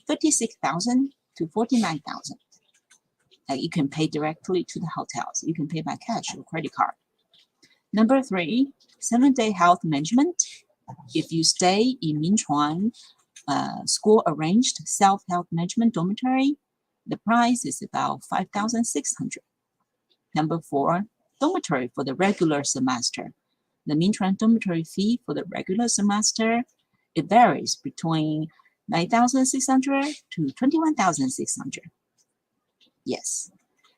36,000 to 49,000. You can pay directly to the hotels. You can pay by cash or credit card. Number three, 7-day health management. If you stay in Minchuan school arranged self-health management dormitory, the price is about 5,600. Number four, dormitory for the regular semester. The Minchuan dormitory fee for the regular semester, it varies between 9,600 to 21,600. Yes.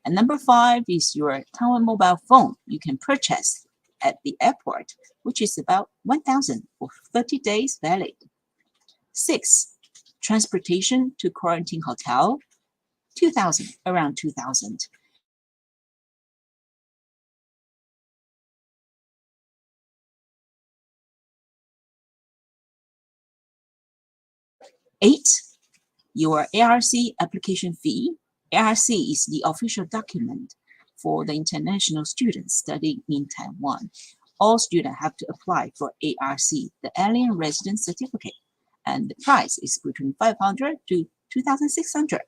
And number five is your Taiwan mobile phone you can purchase at the airport, which is about 1,000 for 30 days valid. 6, transportation to quarantine hotel, 2,000, around 2,000. 8, your ARC application fee. ARC is the official document for the international students studying in Taiwan. All students have to apply for ARC, the Alien Resident Certificate, and the price is between 500 to 2,600.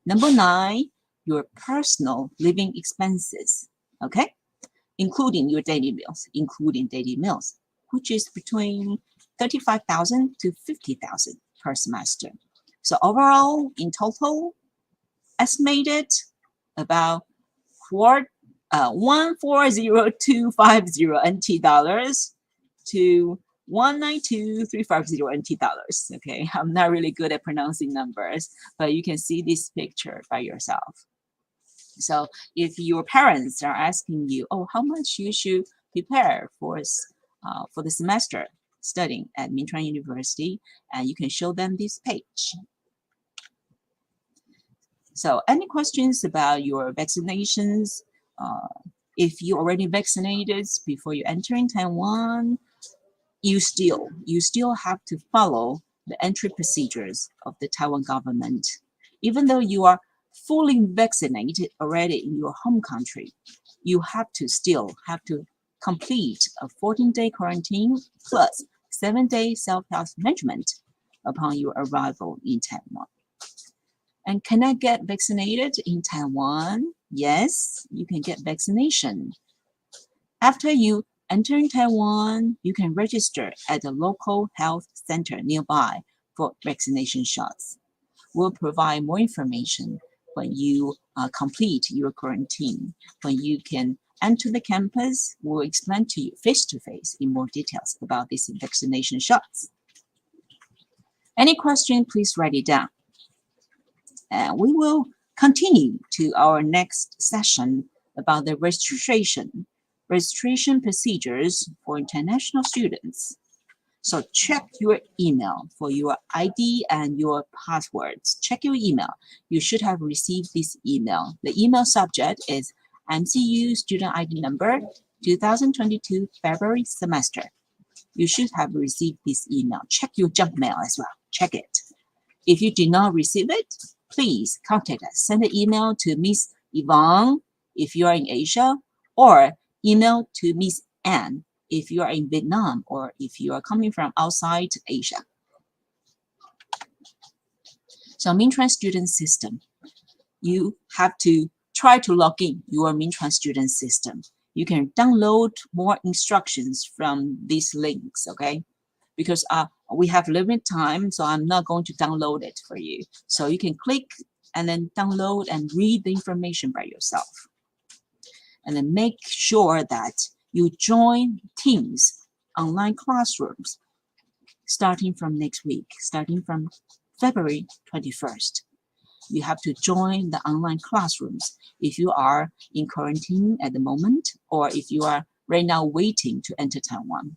Number 9, your personal living expenses, okay? Including your daily meals, which is between 35,000 to 50,000 per semester. So overall, in total, estimated about 140,250 NT dollars to 192,350 NT dollars. Okay, I'm not really good at pronouncing numbers, but you can see this picture by yourself. So if your parents are asking you, oh, how much you should prepare for the semester studying at Minchuan University, and you can show them this page. So any questions about your vaccinations? If you already vaccinated before you enter in Taiwan, you still have to follow the entry procedures of the Taiwan government. Even though you are fully vaccinated already in your home country, you still have to complete a 14-day quarantine plus 7-day self-health management upon your arrival in Taiwan. And can I get vaccinated in Taiwan? Yes, you can get vaccination. After you enter in Taiwan, you can register at the local health center nearby for vaccination shots. We'll provide more information when you complete your quarantine. When you can enter the campus, we'll explain to you face-to-face in more details about these vaccination shots. Any question, please write it down. And we will continue to our next session about the registration procedures for international students. So check your email for your ID and your passwords. Check your email. You should have received this email. The email subject is MCU Student ID number 2022 February semester. You should have received this email. Check your junk mail as well. Check it. If you did not receive it, please contact us. Send an email to Miss Yvonne if you are in Asia, or email to Miss Anne if you are in Vietnam, or if you are coming from outside Asia. So Mintran Student System, you have to try to log in your Mintran Student System. You can download more instructions from these links, okay? Because we have limited time, so I'm not going to download it for you. So you can click and then download and read the information by yourself. And then make sure that you join Teams online classrooms starting from next week, starting from February 21st. You have to join the online classrooms if you are in quarantine at the moment, or if you are right now waiting to enter Taiwan.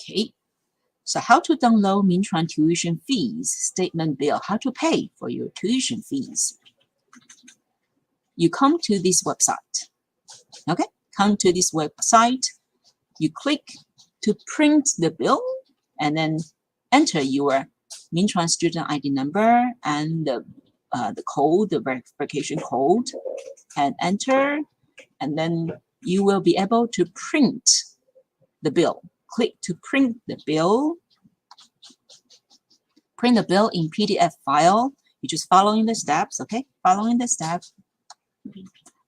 Okay, so how to download Mintran tuition fees statement bill, how to pay for your tuition fees. You come to this website, okay? Come to this website, you click to print the bill, and then enter your Mintran student ID number and the code, the verification code, and enter, and then you will be able to print the bill. Click to print the bill. Print the bill in PDF file. You're just following the steps, okay? Following the steps.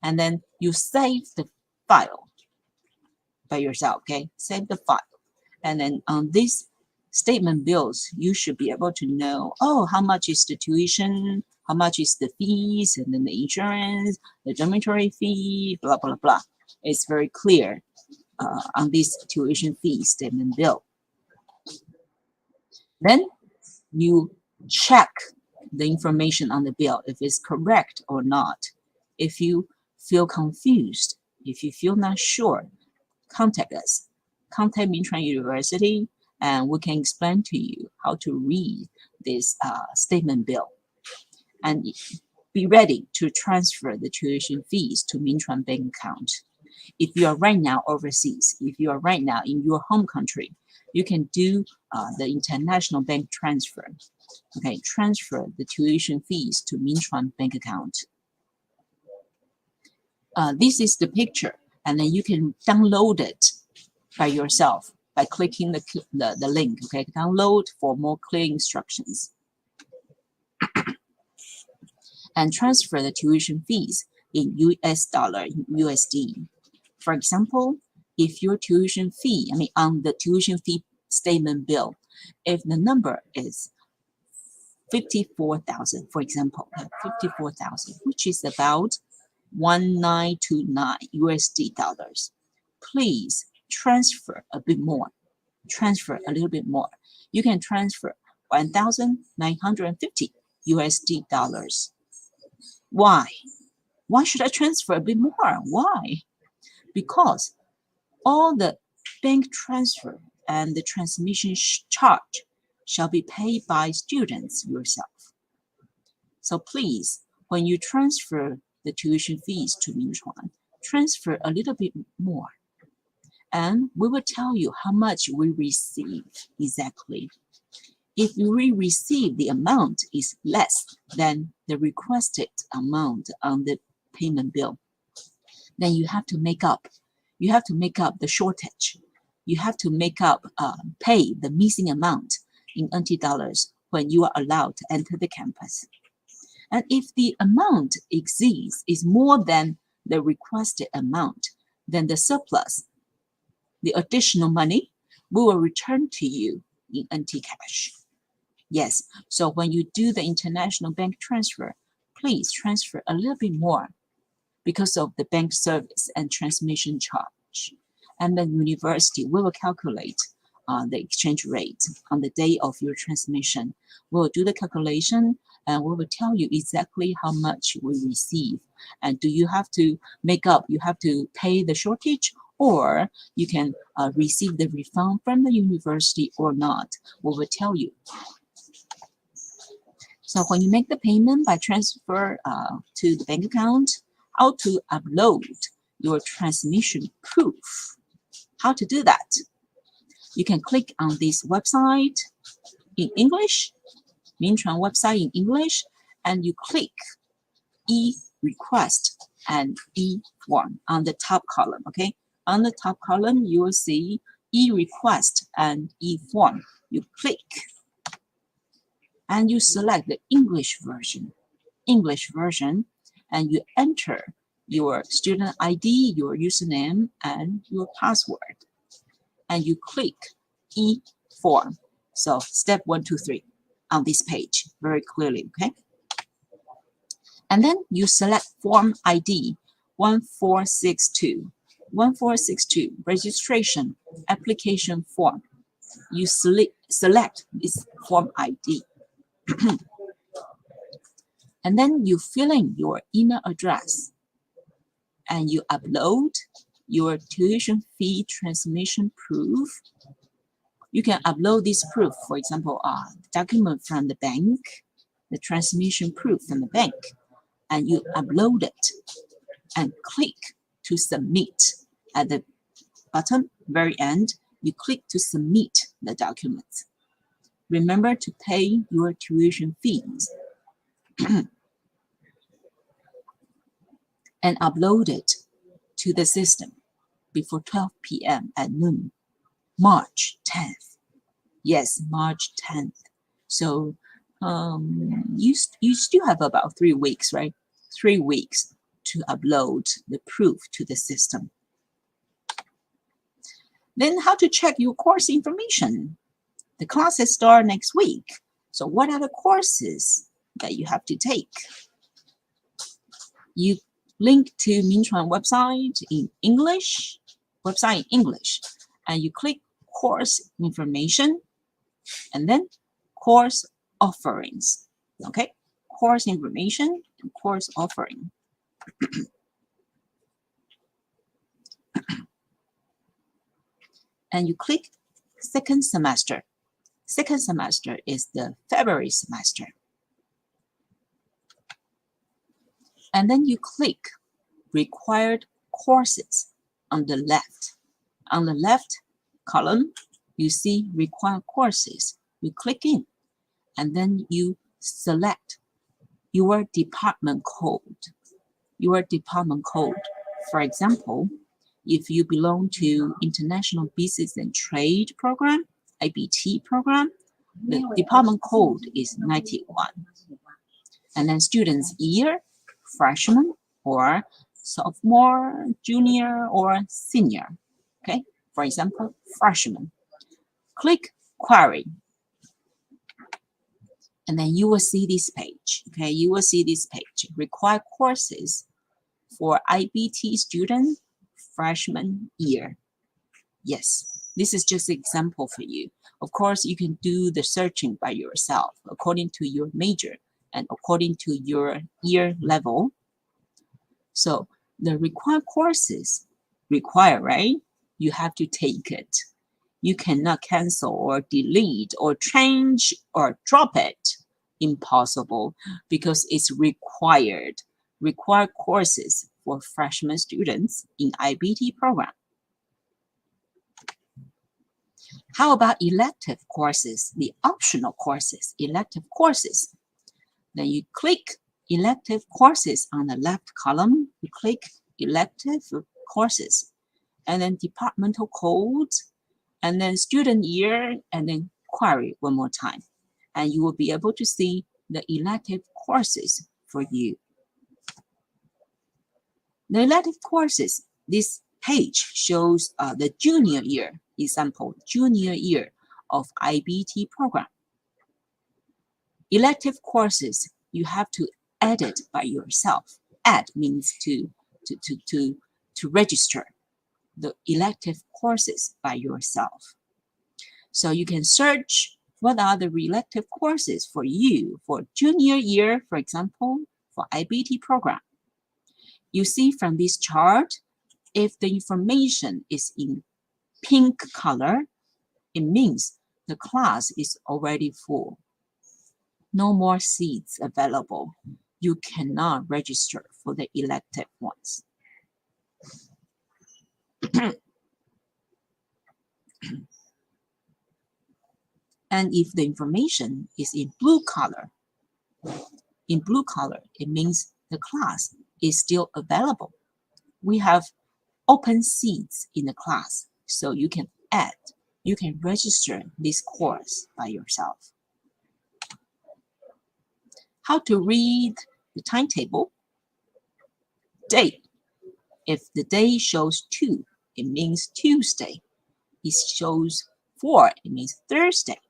And then you save the file by yourself, okay? Save the file. And then on these statement bills, you should be able to know, oh, how much is the tuition, how much is the fees, and then the insurance, the dormitory fee, blah, blah, blah. It's very clear on this tuition fee statement bill. Then you check the information on the bill if it's correct or not. If you feel confused, if you feel not sure, contact us. Contact Mintran University, and we can explain to you how to read this statement bill. And be ready to transfer the tuition fees to Mintran bank account. If you are right now overseas, if you are right now in your home country, you can do the international bank transfer. Okay, transfer the tuition fees to Mintran bank account. This is the picture, and then you can download it by yourself by clicking the link. Okay, download for more clear instructions. And transfer the tuition fees in US dollar, in USD. For example, if your tuition fee, on the tuition fee statement bill, if the number is 54,000, for example, 54,000, which is about 1929 USD dollars, please transfer a bit more. Transfer a little bit more. You can transfer 1,950 USD dollars. Why? Why should I transfer a bit more? Why? Because all the bank transfer and the transmission charge shall be paid by students yourself. So please, when you transfer the tuition fees to Mintran, transfer a little bit more. And we will tell you how much we receive exactly. If we receive the amount is less than the requested amount on the payment bill, then you have to make up. You have to make up the shortage. You have to make up, pay the missing amount in NT dollars when you are allowed to enter the campus. And if the amount exceeds, is more than the requested amount, then the surplus, the additional money, we will return to you in NT cash. Yes, so when you do the international bank transfer, please transfer a little bit more because of the bank service and transmission charge. And the university will calculate the exchange rate on the day of your transmission. We'll do the calculation and we will tell you exactly how much we receive. And do you have to make up, you have to pay the shortage, or you can receive the refund from the university or not. We will tell you. So when you make the payment by transfer to the bank account, how to upload your transmission proof. How to do that? You can click on this website in English, Mintran website in English, and you click e-request and e-form on the top column, okay? On the top column, you will see e-request and e-form. You click and you select the English version, and you enter your student ID, your username, and your password. And you click e-form. So step 1, 2, 3 on this page very clearly, okay? And then you select form ID 1462. 1462, registration application form. You select this form ID. And then you fill in your email address and you upload your tuition fee transmission proof. You can upload this proof, for example, document from the bank, the transmission proof from the bank, and you upload it and click to submit. At the bottom, very end, you click to submit the document. Remember to pay your tuition fees and upload it to the system before 12 p.m. at noon, March 10th. Yes, March 10th. So you still have about 3 weeks, right? 3 weeks to upload the proof to the system. Then how to check your course information? The classes start next week. So what are the courses that you have to take? You link to Mintran website in English, and you click course information, and then course offerings. Okay, course information and course offering. And you click second semester. Second semester is the February semester. And then you click required courses on the left. On the left column, you see required courses. You click in, and then you select your department code. Your department code. For example, if you belong to International Business and Trade Program, IBT program, the department code is 91. And then students year, freshman or sophomore, junior, or senior. Okay, for example, freshman. Click query. And then you will see this page. Okay, you will see this page. Required courses for IBT student freshman year. Yes, this is just an example for you. Of course, you can do the searching by yourself according to your major and according to your year level. So the required courses require, right? You have to take it. You cannot cancel or delete or change or drop it. Impossible, because it's required. Required courses for freshman students in IBT program. How about elective courses, the optional courses, elective courses? Then you click elective courses on the left column. You click elective courses, and then departmental code, and then student year, and then query one more time. And you will be able to see the elective courses for you. The elective courses, this page shows the junior year, example, junior year of IBT program. Elective courses, you have to add it by yourself. Add means to register the elective courses by yourself. So you can search what are the elective courses for you for junior year, for example, for IBT program. You see from this chart, if the information is in pink color, it means the class is already full. No more seats available. You cannot register for the elective ones. And if the information is in blue color, it means the class is still available. We have open seats in the class, so you can register this course by yourself. How to read the timetable? Date. If the day shows 2, it means Tuesday. It shows 4, it means Thursday.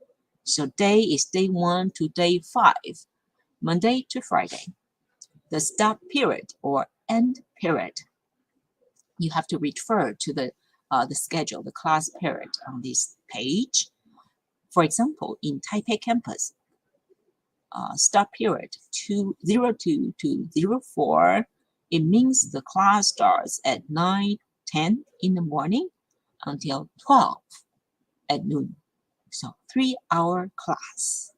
So day is day 1 to day 5, Monday to Friday. The stop period or end period, you have to refer to the schedule, the class period on this page. For example, in Taipei campus, stop period 02 to 04, it means the class starts at 9:10 in the morning until 12 at noon. So 3-hour class.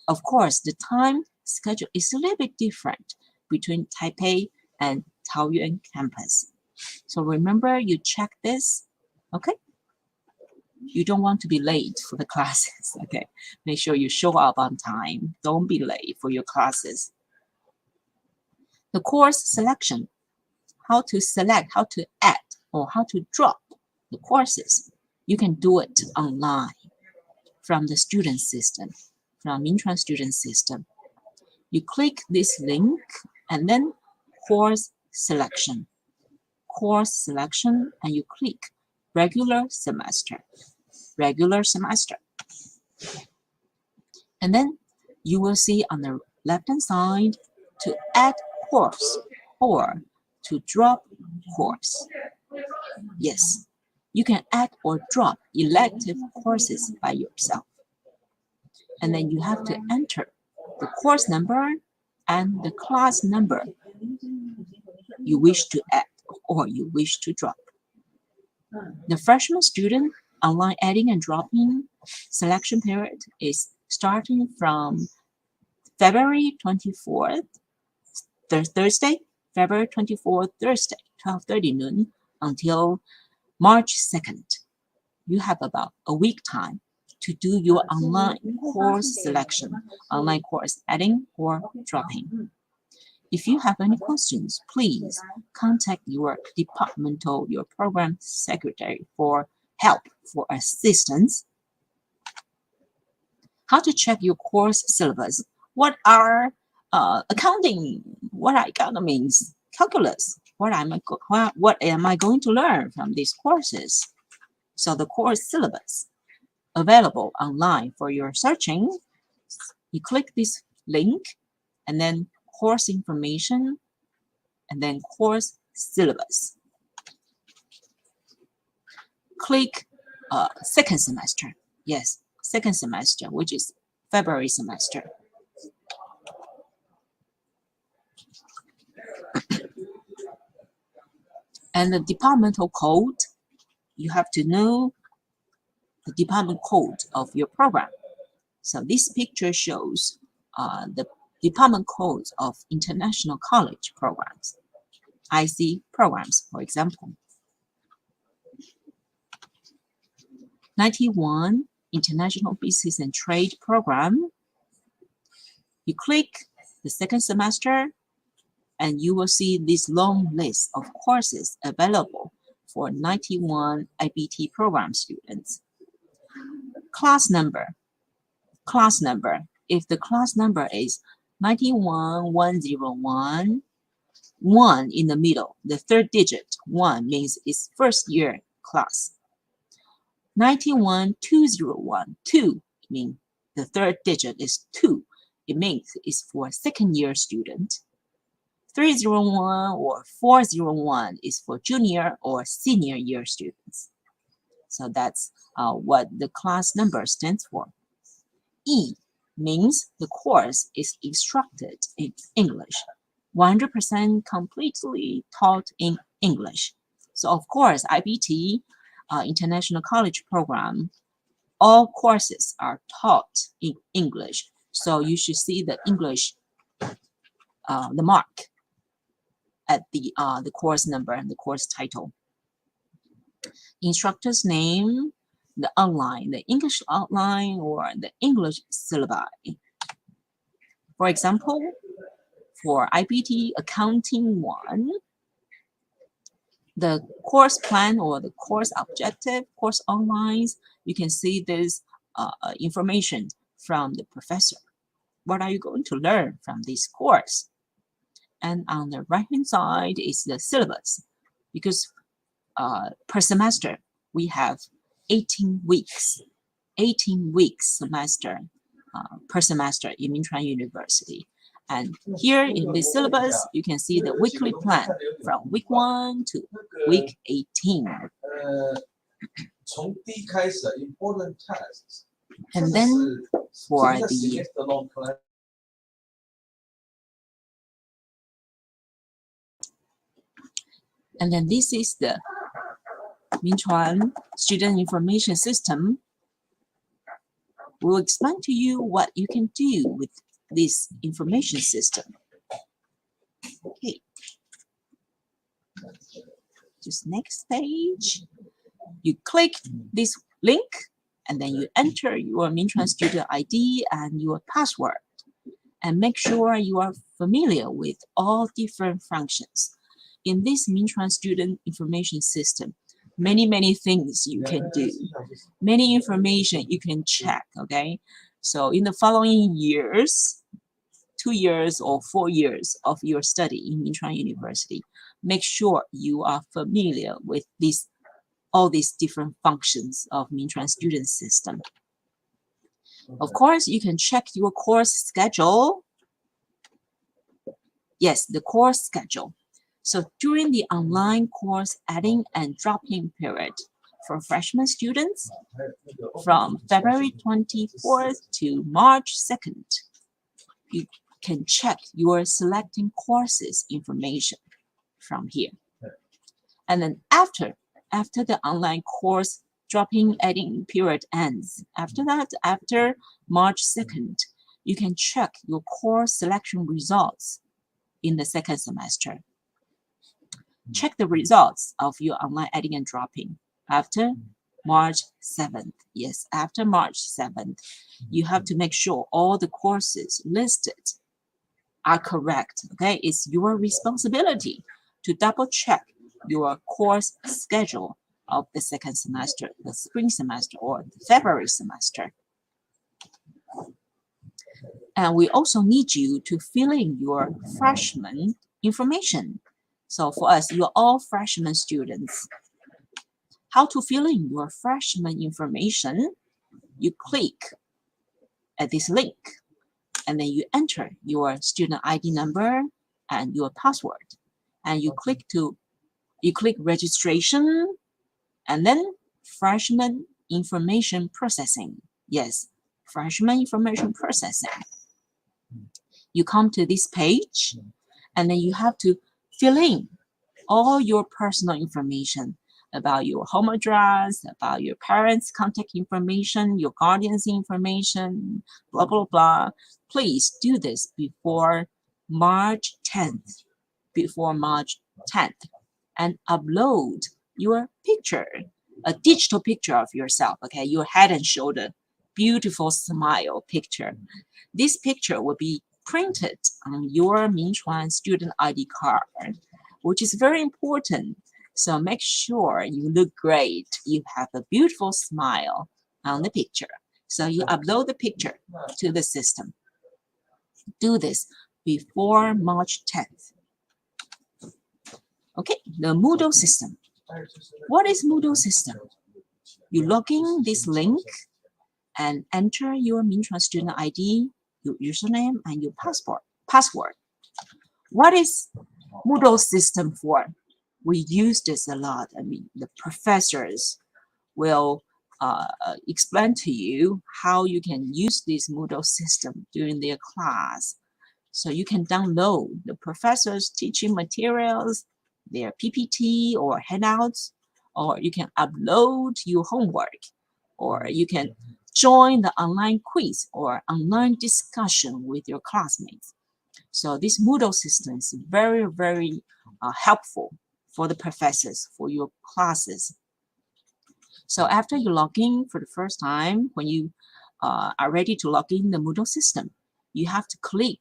Of course, the time schedule is a little bit different between Taipei and Taoyuan campus. So remember, you check this, okay? You don't want to be late for the classes, okay? Make sure you show up on time. Don't be late for your classes. The course selection, how to select, how to add, or how to drop the courses. You can do it online from the student system, from Minchuan Student System. You click this link and then course selection. Course selection, and you click regular semester. Regular semester. And then you will see on the left-hand side to add course or to drop course. Yes, you can add or drop elective courses by yourself. And then you have to enter the course number and the class number you wish to add or you wish to drop. The freshman student online adding and dropping selection period is starting from February 24th, Thursday, February 24th, Thursday, 12:30 noon until March 2nd. You have about a week time to do your online course selection, online course adding or dropping. If you have any questions, please contact your departmental, your program secretary for help, for assistance. How to check your course syllabus? What are accounting? What are economics, calculus? What am I going to learn from these courses? So the course syllabus available online for your searching. You click this link and then course information and then course syllabus. Click second semester. Yes, second semester, which is February semester. And the departmental code, you have to know the department code of your program. So this picture shows the department codes of international college programs, IC programs, for example. 91 International Business and Trade Program. You click the second semester and you will see this long list of courses available for 91 IBT program students. Class number. Class number. If the class number is 91101, 1 in the middle, the third digit, 1 means it's first year class. 91201, 2 means the third digit is 2. It means it's for second year student. 301 or 401 is for junior or senior year students. So that's what the class number stands for. E means the course is instructed in English, 100% completely taught in English. So of course, IBT, International College Program, all courses are taught in English. So you should see the English, the mark at the course number and the course title. Instructor's name, the outline, the English outline, or the English syllabi. For example, for IPT Accounting 1, the course plan or the course objective, course outlines, you can see this information from the professor. What are you going to learn from this course? And on the right-hand side is the syllabus, because per semester, we have 18 weeks semester per semester in Minchuan University. And here in this syllabus, you can see the weekly plan from week 1 to week 18. And then for the this is the Minchuan Student Information System. We'll explain to you what you can do with this information system. Okay. Just next page. You click this link and then you enter your Minchuan student ID and your password. And make sure you are familiar with all different functions. In this Minchuan Student Information System, many things you can do, many information you can check, okay? So in the following years, 2 years or 4 years of your study in Minchuan University, make sure you are familiar with all these different functions of Minchuan Student System. Of course, you can check your course schedule. Yes, the course schedule. So during the online course adding and dropping period for freshman students, from February 24th to March 2nd, you can check your selecting courses information from here. And then after the online course dropping adding period ends, after that, after March 2nd, you can check your course selection results in the second semester. Check the results of your online adding and dropping after March 7th. Yes, after March 7th, you have to make sure all the courses listed are correct. Okay, it's your responsibility to double check your course schedule of the second semester, the spring semester, or the February semester. And we also need you to fill in your freshman information. So for us, you're all freshman students. How to fill in your freshman information? You click at this link, and then you enter your student ID number and your password. And you click registration, and then freshman information processing. Yes, freshman information processing. You come to this page, and then you have to fill in all your personal information about your home address, about your parents' contact information, your guardian's information, blah, blah, blah. Please do this before March 10th, and upload your picture, a digital picture of yourself, okay, your head and shoulder, beautiful smile picture. This picture will be printed on your Minchuan student ID card, which is very important. So make sure you look great. You have a beautiful smile on the picture. So you upload the picture to the system. Do this before March 10th. Okay, the Moodle system. What is Moodle system? You log in this link and enter your Minchuan student ID, your username, and your password. What is Moodle system for? We use this a lot. I mean, the professors will explain to you how you can use this Moodle system during their class. So you can download the professor's teaching materials, their PPT or handouts, or you can upload your homework, or you can join the online quiz or online discussion with your classmates. So this Moodle system is very, very helpful for the professors, for your classes. So after you log in for the first time, when you are ready to log in the Moodle system, you have to click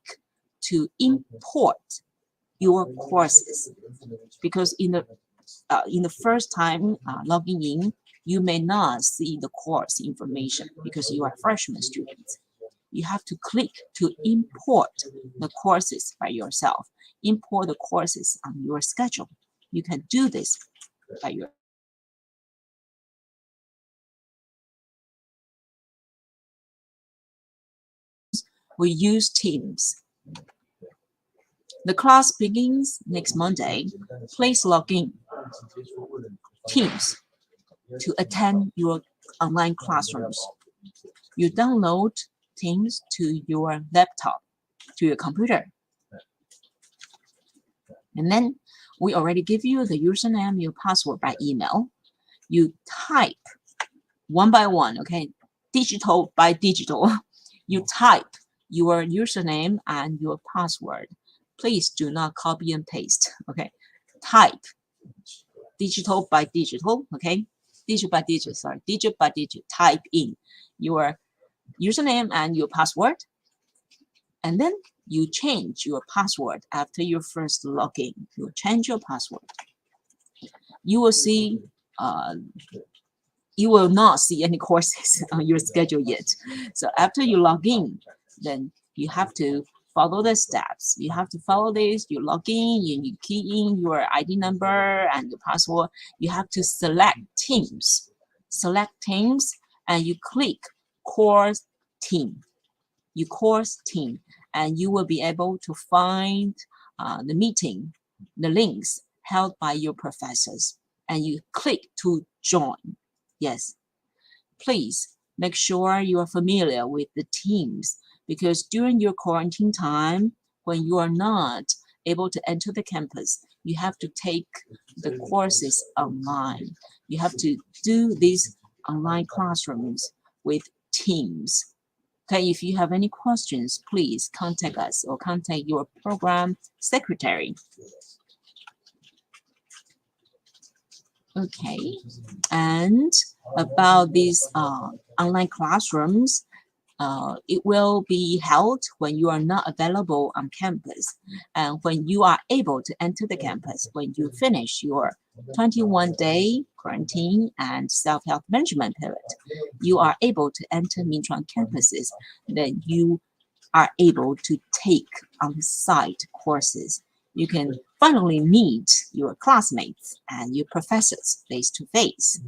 to import your courses, because in the first time logging in, you may not see the course information because you are freshman students. You have to click to import the courses by yourself, import the courses on your schedule. You can do this by yourself. We use Teams. The class begins next Monday. Please log in Teams to attend your online classrooms. You download Teams to your laptop, to your computer. And then we already give you the username, your password by email. You type one by one, okay, digital by digital. You type your username and your password. Please do not copy and paste, okay? Type digital by digital, okay? Digit by digit, type in your username and your password. And then you change your password after your first login. You change your password. You will see, you will not see any courses on your schedule yet. So after you log in, then you have to follow the steps. You have to follow this. You log in, you key in your ID number and your password. You have to select Teams. Select Teams and you click Course Team. You course team, and you will be able to find the meeting, the links held by your professors, and you click to join. Yes, please make sure you are familiar with the Teams, because during your quarantine time, when you are not able to enter the campus, you have to take the courses online. You have to do these online classrooms with Teams. Okay, if you have any questions, please contact us or contact your program secretary. Okay, and about these online classrooms, it will be held when you are not available on campus, and when you are able to enter the campus, when you finish your 21-day quarantine and self-health management period, you are able to enter Minchuan campuses. Then you are able to take on-site courses. You can finally meet your classmates and your professors face-to-face.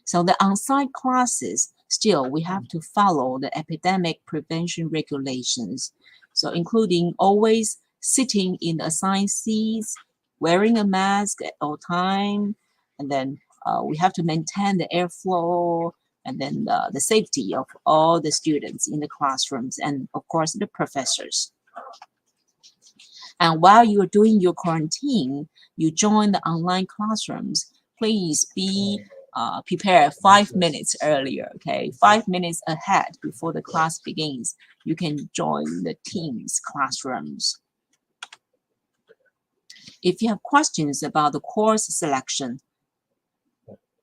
So the on-site classes, still we have to follow the epidemic prevention regulations. So including always sitting in assigned seats, wearing a mask at all time, and then we have to maintain the airflow, and then the safety of all the students in the classrooms, and of course the professors. And while you're doing your quarantine, you join the online classrooms, please be prepare 5 minutes earlier, okay? 5 minutes ahead before the class begins. You can join the Teams classrooms. If you have questions about the course selection,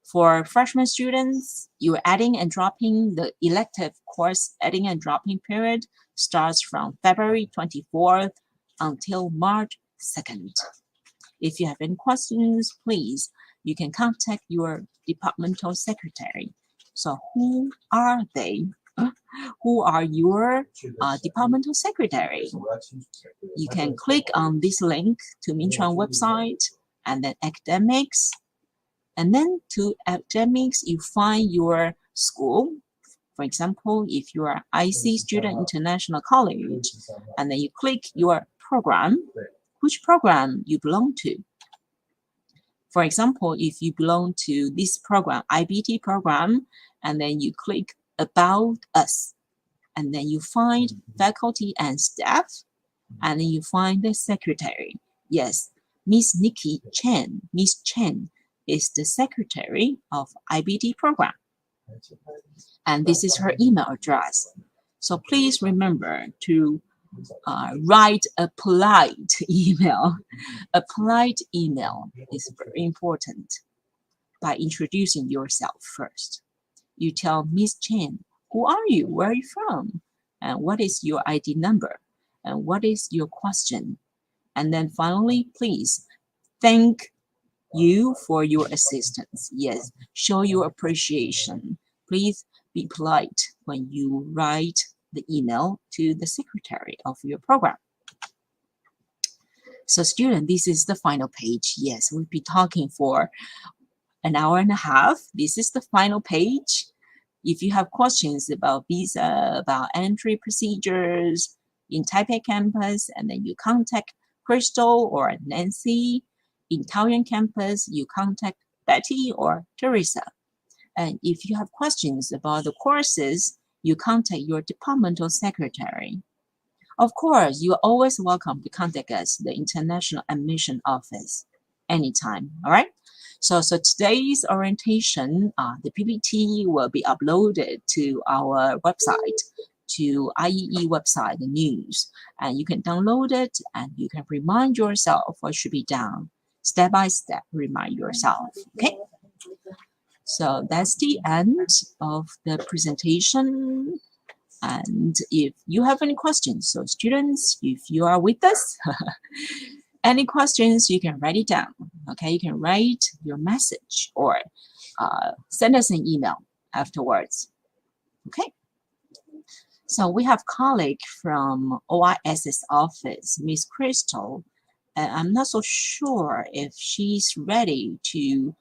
for freshman students, you're adding and dropping the elective course adding and dropping period starts from February 24th until March 2nd. If you have any questions, please, you can contact your departmental secretary. So who are they? Who are your departmental secretary? You can click on this link to Minchuan website and then academics. And then to academics, you find your school. For example, if you are IC Student International College, and then you click your program, which program you belong to. For example, if you belong to this program, IBT program, and then you click About Us, and then you find faculty and staff, and then you find the secretary. Yes, Miss Nikki Chen. Miss Chen is the secretary of IBT program. And this is her email address. So please remember to write a polite email. A polite email is very important by introducing yourself first. You tell Miss Chen, who are you? Where are you from? And what is your ID number? And what is your question? And then finally, please thank you for your assistance. Yes, show your appreciation. Please be polite when you write the email to the secretary of your program. So student, this is the final page. Yes, we'll be talking for an hour and a half. This is the final page. If you have questions about visa, about entry procedures in Taipei campus, and then you contact Crystal or Nancy. In Taoyuan campus, you contact Betty or Teresa. And if you have questions about the courses, you contact your departmental secretary. Of course, you are always welcome to contact us, the International Admission Office, anytime, all right? So today's orientation, the PPT will be uploaded to our website, to IEE website, the news, and you can download it and you can remind yourself what should be done. Step by step, remind yourself, okay? So that's the end of the presentation. And if you have any questions, so students, if you are with us, any questions, you can write it down, okay? You can write your message or send us an email afterwards, okay? So we have colleague from OISS office, Miss Crystal, and I'm not so sure if she's ready to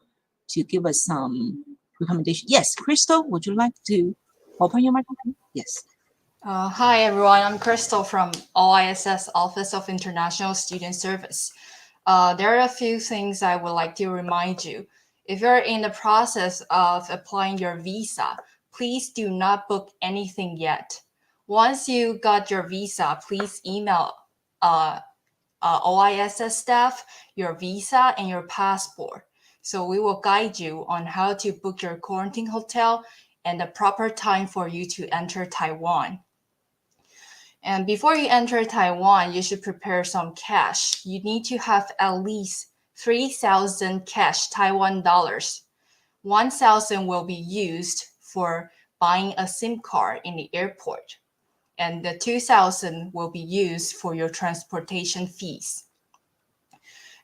give us some recommendation. Yes, Crystal, would you like to open your microphone? Yes. Hi, everyone. I'm Crystal from OISS Office of International Student Service. There are a few things I would like to remind you. If you're in the process of applying your visa, please do not book anything yet. Once you got your visa, please email OISS staff your visa and your passport. So we will guide you on how to book your quarantine hotel and the proper time for you to enter Taiwan. And before you enter Taiwan, you should prepare some cash. You need to have at least 3,000 cash Taiwan dollars. 1,000 will be used for buying a SIM card in the airport, and the 2,000 will be used for your transportation fees.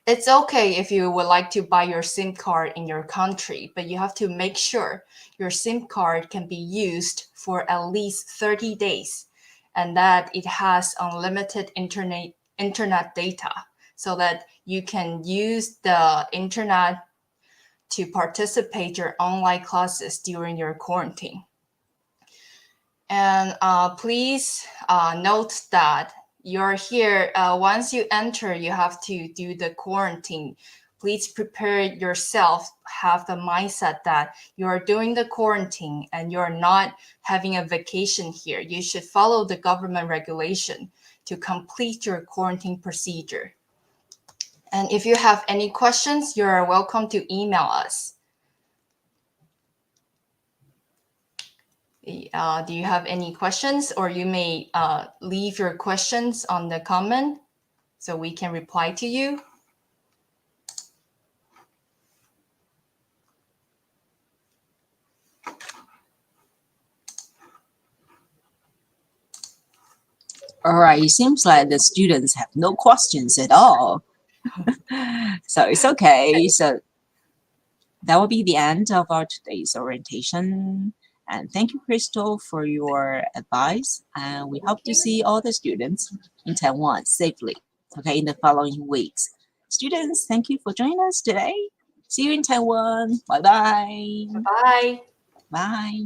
It's okay if you would like to buy your SIM card in your country, but you have to make sure your SIM card can be used for at least 30 days and that it has unlimited internet data so that you can use the internet to participate your online classes during your quarantine. And please note that you're here. Once you enter, you have to do the quarantine. Please prepare yourself, have the mindset that you're doing the quarantine and you're not having a vacation here. You should follow the government regulation to complete your quarantine procedure. And if you have any questions, you're welcome to email us. Do you have any questions, or you may leave your questions on the comment so we can reply to you? All right, it seems like the students have no questions at all. So it's okay. So that will be the end of our today's orientation. And thank you, Crystal, for your advice. And we hope to see all the students in Taiwan safely, okay, in the following weeks. Students, thank you for joining us today. See you in Taiwan. Bye-bye. Bye. Bye.